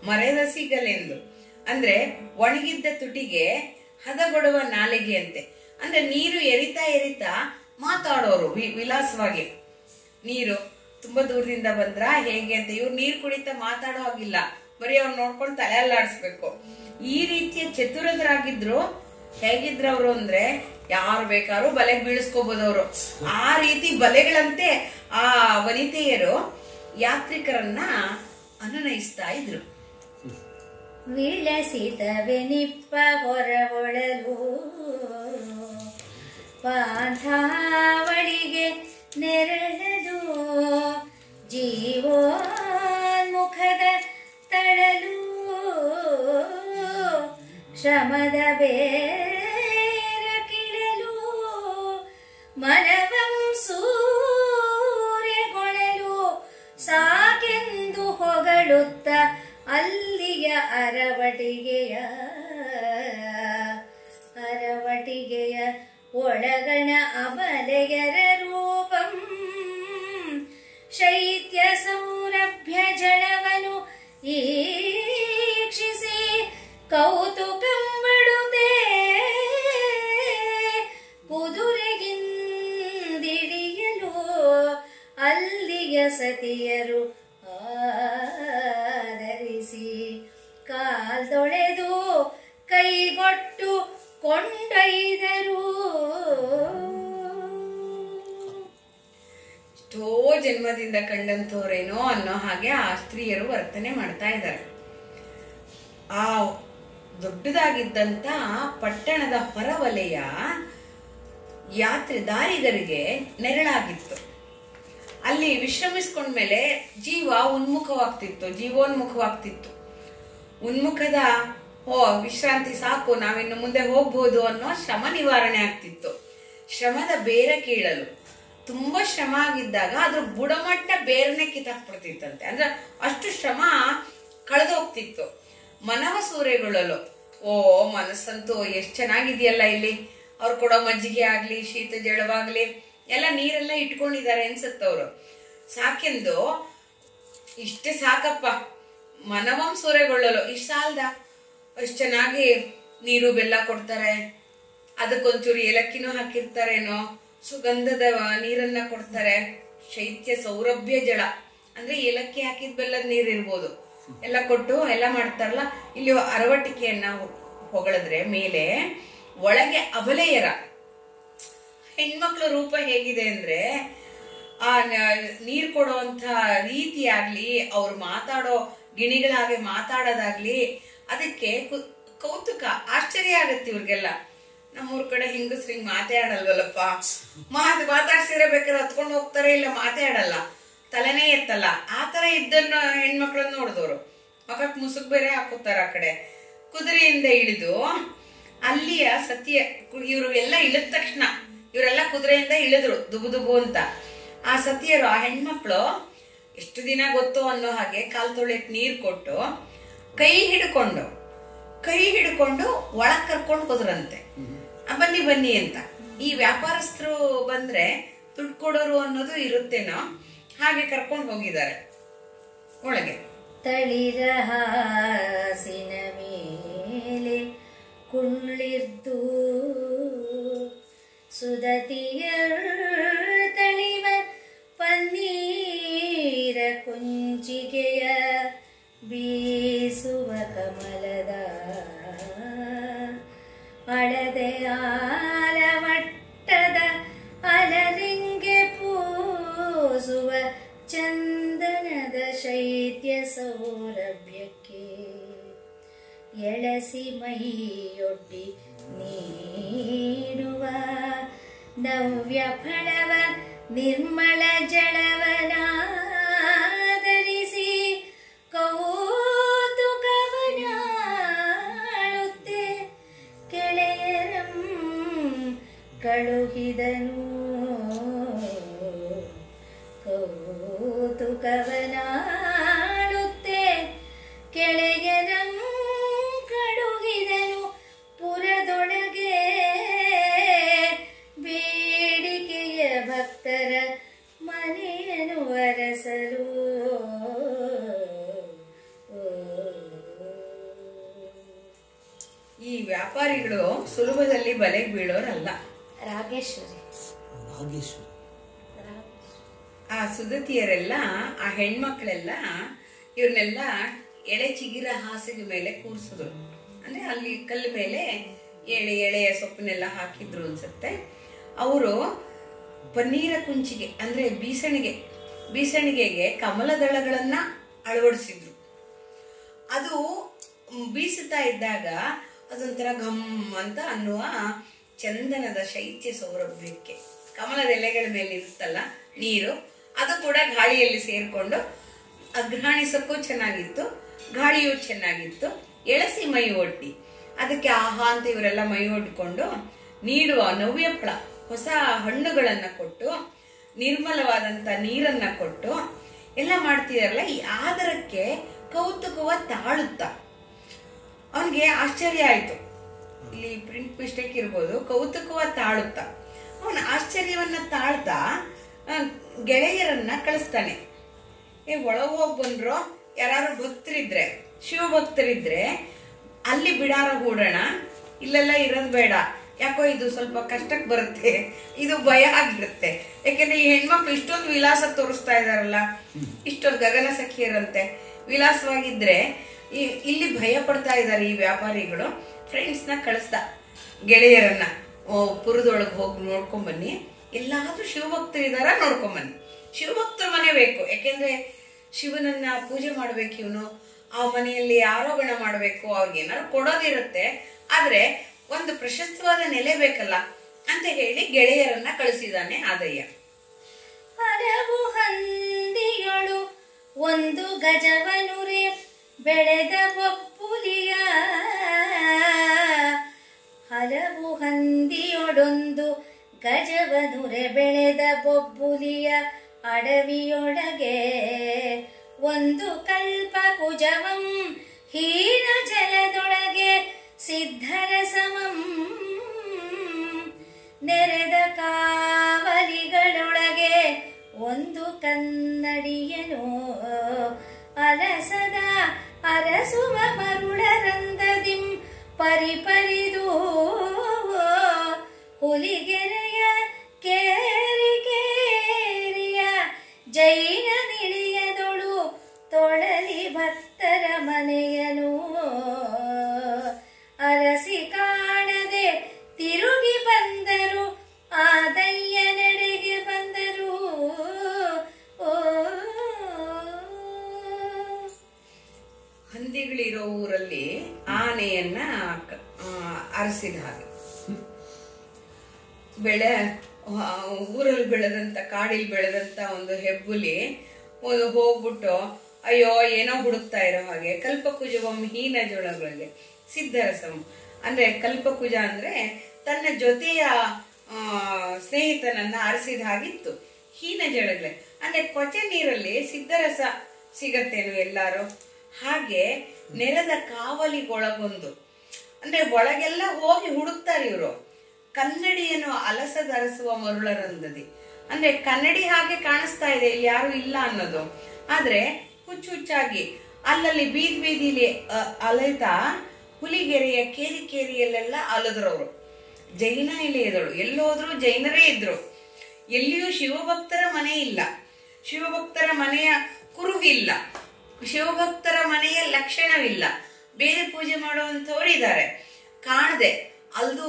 ಮರೆದಸಿಗಲೆಂದು ಅಂದ್ರೆ ಒಣಗಿದ್ದ ತುಟಿಗೆ ಹದಗೊಡುವ ನಾಲಿಗೆ ಅಂತೆ. ಅಂದ್ರೆ ನೀರು ಎರಿತಾ ಮಾತಾಡೋರು ವಿಲಾಸವಾಗಿ. ನೀರು ತುಂಬಾ ದೂರದಿಂದ ಬಂದ್ರ ಹೇಗೆ ಅಂತ ಇವ್ರು ನೀರು ಕುಡಿತಾ ಮಾತಾಡೋ ಹಾಗಿಲ್ಲ, ಬರೀ ಅವ್ರು ನೋಡ್ಕೊಂಡು ತಲೆ ಅಲ್ಲಾಡಿಸ್ಬೇಕು. ಈ ರೀತಿಯ ಚತುರರಾಗಿದ್ರು. ಹೇಗಿದ್ರ ಅವರು ಅಂದ್ರೆ ಯಾರು ಬೇಕಾದ್ರೂ ಬಲೆಗೆ ಬೀಳಿಸ್ಕೋಬಹುದವ್ರು. ಆ ರೀತಿ ಬಲೆಗಳಂತೆ ಆ ವನಿತೆಯರು ಯಾತ್ರಿಕರನ್ನ ಅನುನಯಿಸ್ತಾ ಇದ್ರು. ವಿಳಸಿತವೆನಿಪ್ಪ ಹೊರವೊಳಲು ಪಾಂಥಾವಳಿಗೆ ನೆರಳಲು ಜೀವೋನ್ಮುಖದ ತಳಲು ಶ್ರಮದ ಬೇರ ಕಿಳಲು ಮನವಂ ಸೂರ್ಯಗೊಳಲು ಸಾಕೆಂದು ಹೊಗಳುತ್ತ ಅಲ್ಲಿಯ ಅರವಟಿಗೆಯ ಒಳಗಣ ಅಬಲೆಯರ ರೂಪಂ ಶೈತ್ಯ ಸೌರಭ್ಯ ಜಳವನು ಈಕ್ಷಿಸಿ ಕೌತುಕಂ ಬಡುತ್ತೆ ಕುದುರೆಗಿಂದಿಡಿಯಲು ಅಲ್ಲಿಯ ಸತಿಯರು ಆದರಿಸಿ ಕಾಲ್ದೊಳೆದು ಕೈಗೊಟ್ಟು ಕೊಂಡೊಯ್ದರು. ಎಷ್ಟೋ ಜನ್ಮದಿಂದ ಕಂಡಂತವ್ರೇನೋ ಅನ್ನೋ ಹಾಗೆ ಆ ಸ್ತ್ರೀಯರು ವರ್ತನೆ ಮಾಡ್ತಾ ಇದ್ದಾರೆ. ಆ ದೊಡ್ಡದಾಗಿದ್ದಂತ ಪಟ್ಟಣದ ಹೊರವಲಯ ದಾರಿಗರಿಗೆ ನೆರಳಾಗಿತ್ತು. ಅಲ್ಲಿ ವಿಶ್ರಮಿಸ್ಕೊಂಡ್ಮೇಲೆ ಜೀವೋನ್ಮುಖವಾಗ್ತಿತ್ತು. ಉನ್ಮುಖದ ವಿಶ್ರಾಂತಿ ಸಾಕು, ನಾವಿನ್ನು ಮುಂದೆ ಹೋಗ್ಬೋದು ಅನ್ನೋ ಶ್ರಮ ನಿವಾರಣೆ ಆಗ್ತಿತ್ತು. ಶ್ರಮದ ಬೇರೆ ಕೀಳಲು, ತುಂಬಾ ಶ್ರಮ ಆಗಿದ್ದಾಗ ಅದ್ರ ಬುಡಮಟ್ಟ ಬೇರನೆ ಕಿತ್ತಾಕ್ಬಿಡ್ತಿತ್ತಂತೆ. ಅಂದ್ರೆ ಅಷ್ಟು ಶ್ರಮ ಕಳೆದೋಗ್ತಿತ್ತು. ಮನವ ಸೂರೆಗೊಳ್ಳಲು, ಮನಸ್ಸಂತೂ ಎಷ್ಟ್ ಚೆನ್ನಾಗಿದೆಯಲ್ಲ, ಇಲ್ಲಿ ಅವ್ರು ಕೊಡೋ ಮಜ್ಜಿಗೆ ಆಗ್ಲಿ ಶೀತ ಜಳವಾಗ್ಲಿ ಎಲ್ಲ ನೀರೆಲ್ಲ ಇಟ್ಕೊಂಡಿದ್ದಾರೆ ಅನ್ಸತ್ತವ್ರು. ಸಾಕೆಂದು ಇಷ್ಟೇ ಸಾಕಪ್ಪ, ಮನವಂ ಸೂರೆಗೊಳ್ಳಲು ಇಷ್ಟ ಸಾಲ್ದ, ಅಷ್ಟು ಚೆನ್ನಾಗಿ ನೀರು ಬೆಲ್ಲ ಕೊಡ್ತಾರೆ, ಅದಕ್ಕೊಂಚೂರು ಏಲಕ್ಕಿನೂ ಹಾಕಿರ್ತಾರೇನೋ, ಸುಗಂಧದ ನೀರನ್ನ ಕೊಡ್ತಾರೆ. ಶೈತ್ಯ ಸೌರಭ್ಯ ಜಳ ಅಂದ್ರೆ ಏಲಕ್ಕಿ ಹಾಕಿದ ಬೆಲ್ಲದ ನೀರ್ ಇರ್ಬೋದು, ಎಲ್ಲ ಕೊಟ್ಟು ಎಲ್ಲ ಮಾಡ್ತಾರಲ್ಲ. ಇಲ್ಲಿ ಅರವಟಿಕೆಯನ್ನ ಹೊಗಳಿದ್ರೆ ಮೇಲೆ ಒಳಗೆ ಅಬಲೆಯರ ಹೆಣ್ಮಕ್ಳ ರೂಪ ಹೇಗಿದೆ ಅಂದ್ರೆ ಆ ನೀರ್ ಕೊಡುವಂತ ರೀತಿ ಆಗ್ಲಿ, ಅವ್ರು ಮಾತಾಡೋ ಗಿಣಿಗಳಾಗೆ ಮಾತಾಡೋದಾಗ್ಲಿ, ಅದಕ್ಕೆ ಕೌತುಕ ಆಶ್ಚರ್ಯ ಆಗತ್ತೆ ಇವ್ರಿಗೆಲ್ಲ. ನಮ್ಮೂರ್ ಕಡೆ ಹಿಂಗಸ್ರಿಂಗ್ ಮಾತಾಡಲ್ವಲ್ಲಪ್ಪ, ಮಾತಾಡ್ಸಿದ್ರೆ ಬೇಕಾದ್ರೆ ಹತ್ಕೊಂಡು ಹೋಗ್ತಾರೆ, ಇಲ್ಲ ಮಾತಾಡಲ್ಲ, ತಲೆನೇ ಎತ್ತಲ್ಲ. ಆ ತರ ಇದ್ದನ್ನ ಹೆಣ್ಮಕ್ಳನ್ನ ನೋಡಿದವ್ರು ಮಗಕ್ ಮುಸುಕ್ ಬೇರೆ ಹಾಕೋತಾರ. ಆ ಕಡೆ ಕುದುರೆಯಿಂದ ಇಳಿದು ಅಲ್ಲಿಯ ಸತಿಯ ಇವ್ರು ಎಲ್ಲ ಇಳಿದ ತಕ್ಷಣ ಇವರೆಲ್ಲ ಕುದುರೆಯಿಂದ ಇಳಿದ್ರು ದುಬು ದುಬು ಅಂತ. ಆ ಸತಿಯರು ಆ ಹೆಣ್ಮಕ್ಳು ಎಷ್ಟು ದಿನ ಗೊತ್ತು ಅನ್ನೋ ಹಾಗೆ ಕಾಲ್ ತೊಳೆಯಕ್ ನೀರ್ ಕೊಟ್ಟು ಕೈ ಹಿಡ್ಕೊಂಡು ಒಳಗ್ ಕರ್ಕೊಂಡು ಹೋದ್ರಂತೆ. ಬನ್ನಿ ಬನ್ನಿ ಅಂತ. ಈ ವ್ಯಾಪಾರಸ್ಥರು ಬಂದ್ರೆ ದುಡ್ಡು ಕೊಡೋರು ಅನ್ನೋದು ಇರುತ್ತೇನೋ, ಹಾಗೆ ಕರ್ಕೊಂಡು ಹೋಗಿದ್ದಾರೆ ಒಳಗೆ. ತಳಿರ ಹಾಸಿನ ಮೇಲೆ ಕುಳ್ಳಿರ್ದು ಸುದತಿಯ ತಳಿವ ಪನ್ನೀರ ಕುಂಚಿಗೆಯ ಬೀಸುವ ಕಮಲದ ಹಳದೆ ಆಲವಟ್ಟದ ಅಲರಿಂಗೆ ಪೂಸುವ ಚಂದನದ ಶೈತ್ಯ ಸೌರಭ್ಯಕ್ಕೆ ಎಳಸಿ ಮೈಯೊಡ್ಡಿ ನೀಡುವ ನವ್ಯ ಫಳವ ನಿರ್ಮಲ ಜಳವನಾದರಿಸಿ ಕೌತುಕವನಾಳುತ್ತೆ ಕೆಳೆಯರಂ ಕಳುಹಿದನು. ಕೌತುಕವನಾಳುತ್ತೆ ಕೆಳೆಯರಂ ಕಳುಹಿದನು. ಪುರದೊಳಗೆ ಬೇಡಿಕೆಯ ಭಕ್ತರ ಮನೆಯನ್ನು ಅರಸಲು. ಈ ವ್ಯಾಪಾರಿಗಳು ಸುಲಭದಲ್ಲಿ ಬಲೆಗೆ ಬೀಳೋರಲ್ಲ. ರಾಗೇಶ್ವರಿ ಆ ಸುದತಿಯರೆಲ್ಲ, ಆ ಹೆಣ್ಮಕ್ಳೆಲ್ಲ ಇವ್ರನ್ನೆಲ್ಲ ಎಳೆ ಚಿಗಿರ ಹಾಸಿಗೆ ಮೇಲೆ ಕೂರ್ಸಿದ್ರು. ಅಂದ್ರೆ ಅಲ್ಲಿ ಕಲ್ಲು ಮೇಲೆ ಎಳೆಯ ಸೊಪ್ಪನ್ನೆಲ್ಲ ಹಾಕಿದ್ರು ಅನ್ಸುತ್ತೆ. ಅವರು ಪನ್ನೀರ ಕುಂಚಿಗೆ ಅಂದ್ರೆ ಬೀಸಣಿಗೆಗೆ ಕಮಲದಳಗಳನ್ನ ಅಳವಡಿಸಿದ್ರು. ಅದು ಬೀಸುತ್ತಾ ಇದ್ದಾಗ ಅದೊಂಥರ ಘಮ್ ಅಂತ ಅನ್ನುವ ಚಂದನದ ಶೈತ್ಯ ಸೌರಭ್ಯಕ್ಕೆ ಕಮಲದ ಎಲೆಗಳ ಮೇಲೆ ಇರುತ್ತಲ್ಲ ನೀರು, ಅದು ಕೂಡ ಗಾಳಿಯಲ್ಲಿ ಸೇರ್ಕೊಂಡು ಅಘ್ರಾಣಿಸಕ್ಕೂ ಚೆನ್ನಾಗಿತ್ತು, ಗಾಳಿಯೂ ಚೆನ್ನಾಗಿತ್ತು. ಎಳಸಿ ಮೈ ಒಡ್ಡಿ ಅದಕ್ಕೆ ಆಹಾ ಅಂತ ಇವರೆಲ್ಲ ಮೈ ಒಡ್ಕೊಂಡು ನೀಡುವ ನವ್ಯ ಫಳ, ಹೊಸ ಹಣ್ಣುಗಳನ್ನ ಕೊಟ್ಟು ನಿರ್ಮಲವಾದಂತ ನೀರನ್ನ ಕೊಟ್ಟು ಎಲ್ಲ ಮಾಡ್ತಿದಾರಲ್ಲ. ಈ ಆದರಕ್ಕೆ ಕೌತುಕವ ತಾಳುತ್ತ ಅವನ್ಗೆ ಆಶ್ಚರ್ಯ ಆಯ್ತು. ಇಲ್ಲಿ ಪ್ರಿಂಟ್ ಮಿಸ್ಟೇಕ್ ಇರ್ಬೋದು. ಕೌತುಕವ ತಾಳುತ್ತ ಅವನ ಆಶ್ಚರ್ಯವನ್ನ ತಾಳ್ತಾ ಗೆಳೆಯರನ್ನ ಕಳಿಸ್ತಾನೆ. ಒಳಗೆ ಹೋಗಿ ಬಂದ್ರು, ಯಾರು ಭಕ್ತರಿದ್ರೆ, ಶಿವಭಕ್ತರಿದ್ರೆ ಅಲ್ಲಿ ಬಿಡಾರ ಹೂಡೋಣ, ಇಲ್ಲೆಲ್ಲ ಇರೋದು ಬೇಡ, ಯಾಕೋ ಇದು ಸ್ವಲ್ಪ ಕಷ್ಟಕ್ಕೆ ಬರುತ್ತೆ, ಇದು ಭಯ ಆಗಿರುತ್ತೆ. ಯಾಕೆಂದ್ರೆ ಈ ಹೆಣ್ಮಕ್ಳು ಇಷ್ಟೊಂದು ವಿಲಾಸ ತೋರಿಸ್ತಾ ಇದಾರಲ್ಲ, ಇಷ್ಟೊಂದು ಗಗನ ಸಖಿಯರಂತೆ ವಿಲಾಸವಾಗಿದ್ರೆ ಇಲ್ಲಿ ಭಯ ಪಡ್ತಾ ಇದ್ದಾರೆ ಈ ವ್ಯಾಪಾರಿಗಳು. ಫ್ರೆಂಡ್ಸ್ನ ಕಳಿಸ್ದ, ಗೆಳೆಯರನ್ನ ಪುರದೊಳಗೆ ಹೋಗಿ ನೋಡ್ಕೊಂಬನ್ನಿ, ಎಲ್ಲಾದ್ರೂ ಶಿವಭಕ್ತರಿದಾರ ನೋಡ್ಕೊಂಬನ್ನಿ. ಶಿವಭಕ್ತರ ಮನೆ ಬೇಕು, ಯಾಕೆಂದ್ರೆ ಶಿವನನ್ನ ಪೂಜೆ ಮಾಡ್ಬೇಕು ಇವನು, ಆ ಮನೆಯಲ್ಲಿ ಆರೋಹಣ ಮಾಡ್ಬೇಕು, ಅವ್ರಿಗೆ ಏನಾದ್ರು ಕೊಡೋದಿರುತ್ತೆ, ಆದ್ರೆ ಒಂದು ಪ್ರಶಸ್ತವಾದ ನೆಲೆ ಬೇಕಲ್ಲ ಅಂತ ಹೇಳಿ ಗೆಳೆಯರನ್ನ ಕಳಿಸಿದಾನೆ ಆದಯ್ಯ. ಹಲವು ಹಂದಿಗಳು ಒಂದು ಗಜವನುರೆ ಬೆಳೆದ ಬೊಬ್ಬುಲಿಯ, ಹಲವು ಹಂದಿಯೊಡೊಂದು ಗಜವನುರೆ ಬೆಳೆದ ಬೊಬ್ಬುಲಿಯ ಅಡವಿಯೊಳಗೆ ಒಂದು ಕಲ್ಪ ಕುಜವಂ ಹೀನ ಜಲದೊಳಗೆ ಸಿದ್ಧರ ಸಮಂ ನೆರೆದ ಕಾವಲಿಗಳೊಳಗೆ ಒಂದು ಕನ್ನಡಿಯನು ಅಲಸದ ಅರಸುವ ಮರುಳರಂದದಿಂ ಪರಿಪರಿದು ಹುಲಿಗೆರೆಯ ಕೇರಿ ಕೇರಿಯ ಜೈನ ನಿಳಿಯದೊಳು ತೊಳಲಿ ಭಕ್ತರ ಮನೆಯನು ಅರಸಿ ಕಾಣದೆ ತಿರುಗಿ ಬಂದರು ಆದಯ್ಯ ನೆಡೆಗೆ ಬಂದರು. ಹಂದಿಗಳಿರೋ ಊರಲ್ಲಿ ಆನೆಯನ್ನ ಅರಸಿದ ಹಾಗೆ ಬೆಳೆ ಊರಲ್ಲಿ ಬೆಳೆದಂತ ಕಾಡಿಲ್ ಬೆಳೆದಂತ ಒಂದು ಹೆಬ್ಬುಲಿ ಹೋಗ್ಬಿಟ್ಟು ಅಯ್ಯೋ ಏನೋ ಹುಡುಕ್ತಾ ಇರೋ ಹಾಗೆ ಕಲ್ಪಕುಜವಂ ಹೀನ ಜೊಳಗಳಿಗೆ ಸಿದ್ಧರಸಂ ಅಂದ್ರೆ ಕಲ್ಪಕುಜ ಅಂದ್ರೆ ತನ್ನ ಜೊತೆಯ ಸ್ನೇಹಿತನನ್ನ ಅರಸಿದ ಹಾಗಿತ್ತು. ಹೀನ ಜಳಗಳೇ ಅಂದ್ರೆ ಕೊಚ್ಚೆ ನೀರಲ್ಲಿ ಸಿದ್ಧರಸ ಸಿಗತ್ತೇನು ಎಲ್ಲಾರು ಹಾಗೆ ನೆಲದ ಕಾವಲಿಗೊಳಗೊಂದು ಅಂದ್ರೆ ಒಳಗೆಲ್ಲ ಹೋಗಿ ಹುಡುಕ್ತಾರೆ ಇವರು. ಕನ್ನಡಿಯನ್ನು ಅಲಸದರಸುವ ಮರುಳರಂದದಿ ಅಂದ್ರೆ ಕನ್ನಡಿ ಹಾಗೆ ಕಾಣಿಸ್ತಾ ಇದೆ, ಇಲ್ಲಿ ಯಾರು ಇಲ್ಲ ಅನ್ನೋದು. ಆದ್ರೆ ಹುಚ್ಚುಚ್ಚಾಗಿ ಅಲ್ಲಲ್ಲಿ ಬೀದಿಲಿ ಅಲೆತಾ ಹುಲಿಗೆರೆಯ ಕೇರಿಯಲ್ಲೆಲ್ಲ ಅಲದ್ರವ್ರು. ಜೈನ ಇಳಿಯದಳು, ಎಲ್ಲೋದ್ರು ಜೈನರೇ ಇದ್ರು. ಎಲ್ಲಿಯೂ ಶಿವಭಕ್ತರ ಮನೆ ಇಲ್ಲ, ಶಿವಭಕ್ತರ ಮನೆಯ ಕುರುಗಿಲ್ಲ, ಶಿವಭಕ್ತರ ಮನೆಯ ಲಕ್ಷಣವಿಲ್ಲ. ಬೇರೆ ಪೂಜೆ ಮಾಡುವಂಥವ್ರು ಇದ್ದಾರೆ, ಕಾಣದೆ ಅಲ್ದು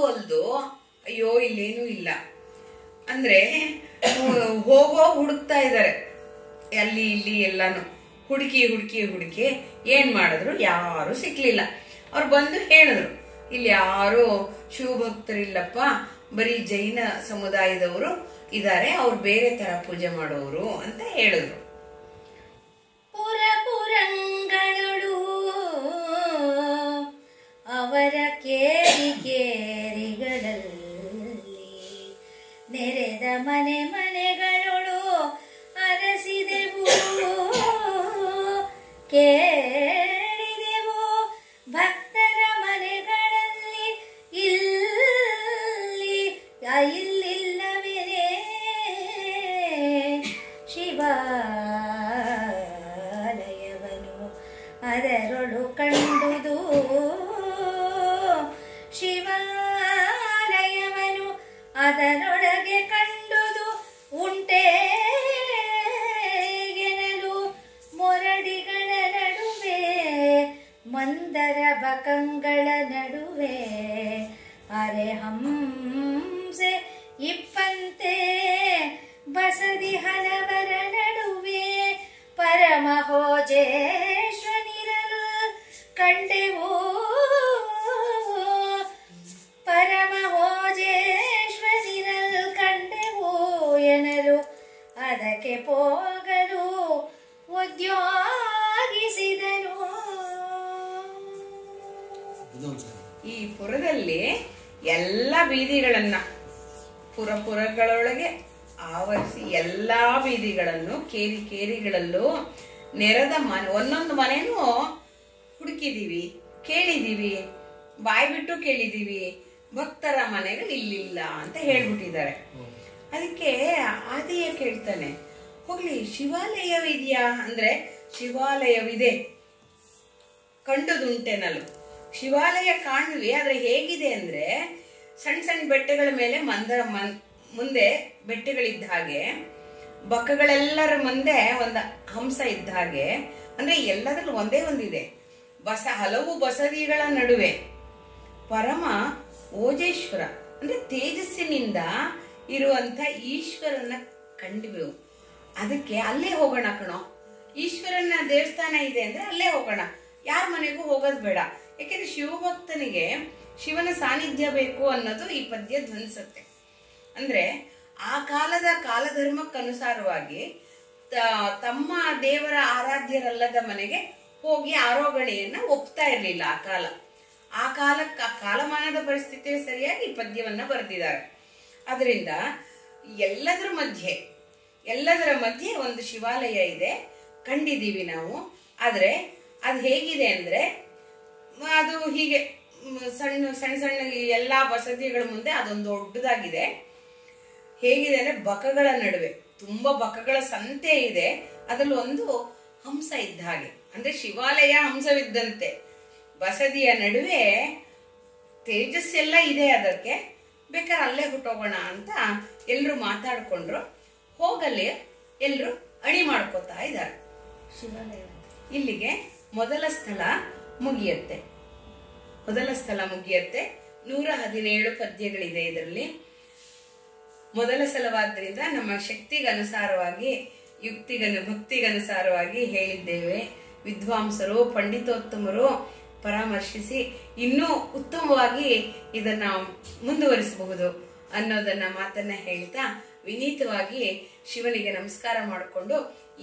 ಅಯ್ಯೋ ಇಲ್ಲೇನೂ ಇಲ್ಲ ಅಂದ್ರೆ ಹೋಗೋ ಹುಡುಕ್ತಾ ಇದ್ದಾರೆ ಅಲ್ಲಿ ಇಲ್ಲಿ ಎಲ್ಲಾನು. ಹುಡುಕಿ ಏನ್ ಮಾಡಿದ್ರು ಯಾರು ಸಿಕ್ಲಿಲ್ಲ. ಅವ್ರು ಬಂದು ಹೇಳಿದ್ರು ಇಲ್ಲಿ ಯಾರು ಶಿವಭಕ್ತರಿಲ್ಲಪ್ಪ, ಬರೀ ಜೈನ ಸಮುದಾಯದವರು ಇದ್ದಾರೆ, ಅವ್ರು ಬೇರೆ ತರ ಪೂಜೆ ಮಾಡೋರು ಅಂತ ಹೇಳಿದ್ರು. ಪುರಂಗಳಳು ಅವರ ಕೇರಿಗಳಲ್ಲಿ ನೆರೆದ ಮನೆಗಳೊಳು ಅರಸಿದೆವು, ಕೇಳಿದೆವು ಭಕ್ತರ ಮನೆಗಳಲ್ಲಿ ಇಲ್ಲಿಲ್ಲವೇ ಶಿವಾಲಯವನು ಅದರೊಳು ಕಂಡುದು, ಶಿವಾಲಯವನು ಅದರೊಳಗೆ ಕಂಡುದು ಉಂಟೇ ಗೆನಲು ಮೊರಡಿಗಳ ನಡುವೆ ಮಂದರ ಬಕಂಗಳ ನಡುವೆ ಅರೆ ಹಂಸೆ ಇಪ್ಪಂತೆ ಬಸದಿ ಹಲವರ ನಡುವೆ ಪರಮಹೋಜೇಶ್ವನಿರಲು ಕಂಡೆವು, ಪರಮಹೋಜೇಶ್ವನಿರಲು ಕಂಡೆವು ಎನಲು ಅದಕ್ಕೆ ಹೋಗಲು ಉದ್ಯೋಗಿಸಿದನು. ಈ ಪುರದಲ್ಲಿ ಎಲ್ಲ ಬೀದಿಗಳನ್ನ ಪುರಗಳೊಳಗೆ ಆವರಿಸಿ ಎಲ್ಲಾ ಬೀದಿಗಳನ್ನು ಕೇರಿಗಳಲ್ಲೂ ನೆರೆದ ಮನೆ ಒಂದೊಂದು ಮನೆನೂ ಹುಡುಕಿದೀವಿ, ಕೇಳಿದೀವಿ, ಬಾಯ್ಬಿಟ್ಟು ಕೇಳಿದೀವಿ, ಭಕ್ತರ ಮನೆಗಳು ಇಲ್ಲಿಲ್ಲ ಅಂತ ಹೇಳ್ಬಿಟ್ಟಿದ್ದಾರೆ. ಅದಕ್ಕೆ ಆದಿಯ ಕೇಳ್ತಾನೆ, ಹೋಗ್ಲಿ ಶಿವಾಲಯವಿದೆಯಾ ಅಂದ್ರೆ ಶಿವಾಲಯವಿದೆ ಕಂಡುದುಂಟೆನಲು. ಶಿವಾಲಯ ಕಾಣ್ವಿ, ಆದ್ರೆ ಹೇಗಿದೆ ಅಂದ್ರೆ ಸಣ್ಣ ಸಣ್ಣ ಬೆಟ್ಟಗಳ ಮೇಲೆ ಮುಂದೆ ಬೆಟ್ಟಗಳಿದ್ದ ಹಾಗೆ, ಬಕ್ಕಗಳೆಲ್ಲರ ಮುಂದೆ ಒಂದು ಹಂಸ ಇದ್ದ ಹಾಗೆ, ಅಂದ್ರೆ ಎಲ್ಲದ್ರಲ್ಲಿ ಒಂದೇ ಒಂದಿದೆ. ಹಲವು ಬಸದಿಗಳ ನಡುವೆ ಪರಮ ಓಜೇಶ್ವರ ಅಂದ್ರೆ ತೇಜಸ್ಸಿನಿಂದ ಇರುವಂತ ಈಶ್ವರನ ಕಂಡುವೆವು. ಅದಕ್ಕೆ ಅಲ್ಲೇ ಹೋಗೋಣ ಕಣೋ, ಈಶ್ವರನ ದೇವಸ್ಥಾನ ಇದೆ ಅಂದ್ರೆ ಅಲ್ಲೇ ಹೋಗೋಣ, ಯಾರ ಮನೆಗೂ ಹೋಗೋದು ಬೇಡ. ಯಾಕೆಂದ್ರೆ ಶಿವಭಕ್ತನಿಗೆ ಶಿವನ ಸಾನ್ನಿಧ್ಯ ಬೇಕು ಅನ್ನೋದು ಈ ಪದ್ಯ ಧ್ವನಿಸುತ್ತೆ. ಅಂದ್ರೆ ಆ ಕಾಲದ ಕಾಲಧರ್ಮಕ್ಕನುಸಾರವಾಗಿ ತಮ್ಮ ದೇವರ ಆರಾಧ್ಯರಲ್ಲದ ಮನೆಗೆ ಹೋಗಿ ಆರೋಗಣೆಯನ್ನ ಒಪ್ತಾ ಇರ್ಲಿಲ್ಲ ಆ ಕಾಲಮಾನದ ಪರಿಸ್ಥಿತಿ ಸರಿಯಾಗಿ ಈ ಪದ್ಯವನ್ನ ಬರೆದಿದ್ದಾರೆ. ಅದರಿಂದ ಎಲ್ಲದರ ಮಧ್ಯೆ ಒಂದು ಶಿವಾಲಯ ಇದೆ, ಕಂಡಿದ್ದೀವಿ ನಾವು. ಆದ್ರೆ ಅದು ಹೇಗಿದೆ ಅಂದ್ರೆ ಅದು ಹೀಗೆ ಸಣ್ಣ ಎಲ್ಲಾ ಬಸದಿಗಳ ಮುಂದೆ ಅದೊಂದು ದೊಡ್ಡದಾಗಿದೆ. ಹೇಗಿದೆ ಅಂದ್ರೆ ಬಕಗಳ ನಡುವೆ ತುಂಬಾ ಬಕಗಳ ಸಂತೆ ಇದೆ, ಅದ್ರಲ್ಲಿ ಒಂದು ಹಂಸ ಇದ್ದ ಹಾಗೆ. ಅಂದ್ರೆ ಶಿವಾಲಯ ಹಂಸವಿದ್ದಂತೆ, ಬಸದಿಯ ನಡುವೆ ತೇಜಸ್ಸೆಲ್ಲ ಇದೆ. ಅದಕ್ಕೆ ಬೇಕಾದ್ರೆ ಅಲ್ಲೇ ಹುಟ್ಟೋಗೋಣ ಅಂತ ಎಲ್ರು ಮಾತಾಡ್ಕೊಂಡ್ರು. ಹೋಗಲ್ಲಿ ಎಲ್ರು ಅಣಿ ಮಾಡ್ಕೋತಾ ಇದ್ದಾರೆ. ಶಿವಾಲಯ ಇಲ್ಲಿಗೆ ಮೊದಲ ಸ್ಥಳ ಮುಗಿಯುತ್ತೆ. 117 ಪದ್ಯಗಳಿದೆ ಇದರಲ್ಲಿ. ಮೊದಲ ಸಲವಾದ್ರಿಂದ ನಮ್ಮ ಶಕ್ತಿಗನುಸಾರವಾಗಿ ಭಕ್ತಿಗನುಸಾರವಾಗಿ ಹೇಳಿದ್ದೇವೆ. ವಿದ್ವಾಂಸರು ಪಂಡಿತೋತ್ತಮರು ಪರಾಮರ್ಶಿಸಿ ಇನ್ನೂ ಉತ್ತಮವಾಗಿ ಇದನ್ನ ಮುಂದುವರಿಸಬಹುದು ಅನ್ನೋದನ್ನ ಮಾತನ್ನ ಹೇಳ್ತಾ ವಿನೀತವಾಗಿ ಶಿವನಿಗೆ ನಮಸ್ಕಾರ ಮಾಡಿಕೊಂಡು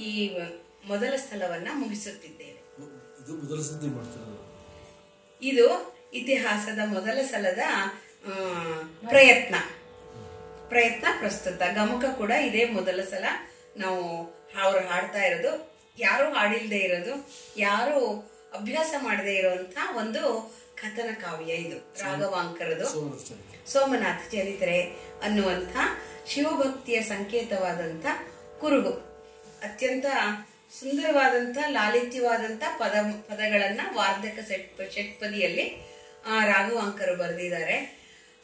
ಈ ಮೊದಲ ಸ್ಥಳವನ್ನ ಮುಗಿಸುತ್ತಿದ್ದೇವೆ. ಇದು ಇತಿಹಾಸದ ಮೊದಲ ಸಲದ ಪ್ರಯತ್ನ ಪ್ರಸ್ತುತ. ಗಮಕ ಕೂಡ ಇದೇ ಮೊದಲ ಸಲ ನಾವು ಅವ್ರು ಹಾಡ್ತಾ ಇರೋದು. ಯಾರು ಹಾಡಿಲ್ದೇ ಇರೋದು, ಯಾರು ಅಭ್ಯಾಸ ಮಾಡದೇ ಇರುವಂತ ಒಂದು ಕಥನ ಕಾವ್ಯ ಇದು. ರಾಘವಾಂಕರದು ಸೋಮನಾಥ ಚರಿತ್ರೆ ಅನ್ನುವಂಥ ಶಿವಭಕ್ತಿಯ ಸಂಕೇತವಾದಂಥ ಕುರುಹು. ಅತ್ಯಂತ ಸುಂದರವಾದಂಥ ಲಾಲಿತ್ಯವಾದಂಥ ಪದಗಳನ್ನ ವಾರ್ಧಕ ಷಟ್ಪದಿಯಲ್ಲಿ ರಾಘವಾಂಕರು ಬರೆದಿದ್ದಾರೆ.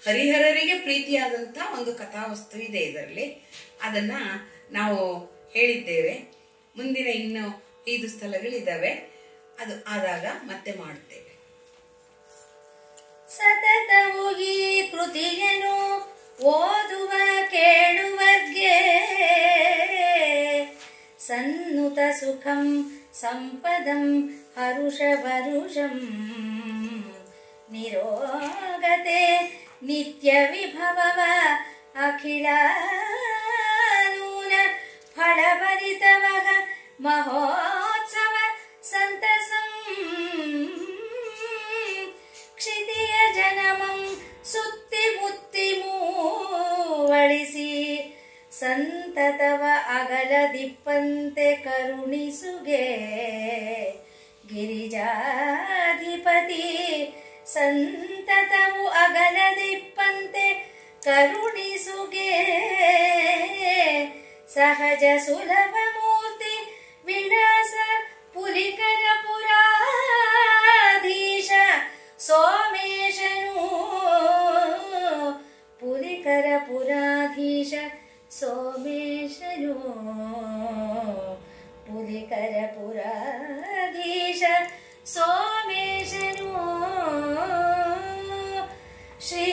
ಹರಿಹರರಿಗೆ ಪ್ರೀತಿಯಾದಂಥ ಒಂದು ಕಥಾವಸ್ತು ಇದೆ ಇದರಲ್ಲಿ. ಅದನ್ನ ನಾವು ಹೇಳಿದ್ದೇವೆ. ಮುಂದಿನ ಇನ್ನು 5 ಸ್ಥಳಗಳಿದ್ದಾವೆ. ಅದು ಆದಾಗ ಮತ್ತೆ ಮಾಡುತ್ತೇವೆ. ಸತತವು ಈ ಕೃತಿಯನ್ನು ಓದುವ ಕೇಳುವರ್ಗೆ ಸನ್ನುತ ಸುಖಂ ಸಂಪದಂ ಹರುಷ ವರುಷಂ ನಿರೋಗತೆ ನಿತ್ಯ ವಿಭವವ ಅಖಿಲ ನೂನ ಫಲಭರಿತವಃ ಮಹೋತ್ಸವ ಸಂತಸಂ ಕ್ಷಿತಿಯ ಜನಮಂ ಸುತ್ತಿ ಮುತ್ತಿ ಮೂವಳಿಸಿ ಸಂತತವ ಅಗಲದಿಪ್ಪಂತೆ ಕರುಣಿಸುಗೆ ಗಿರಿಜಾಧಿಪತಿ. ಸಂತತವು ಅಗಲದಿಪ್ಪಂತೆ ಕರುಣಿಸುಗೆ ಸಹಜ ಸುಲಭ ಮೂರ್ತಿ ವಿಳಾಸ ಪುಲಿಕರ ಪುರಾಧೀಶ ಸೋಮೇಶನು. ಪುಲಿಕರ ಪುರಾಧೀಶ ಸೋಮೇಶನು. ಪುಲಿಕರ ಪುರಾಧೀಶ ಸೋಮೇಶನು. ಶ್ರೀ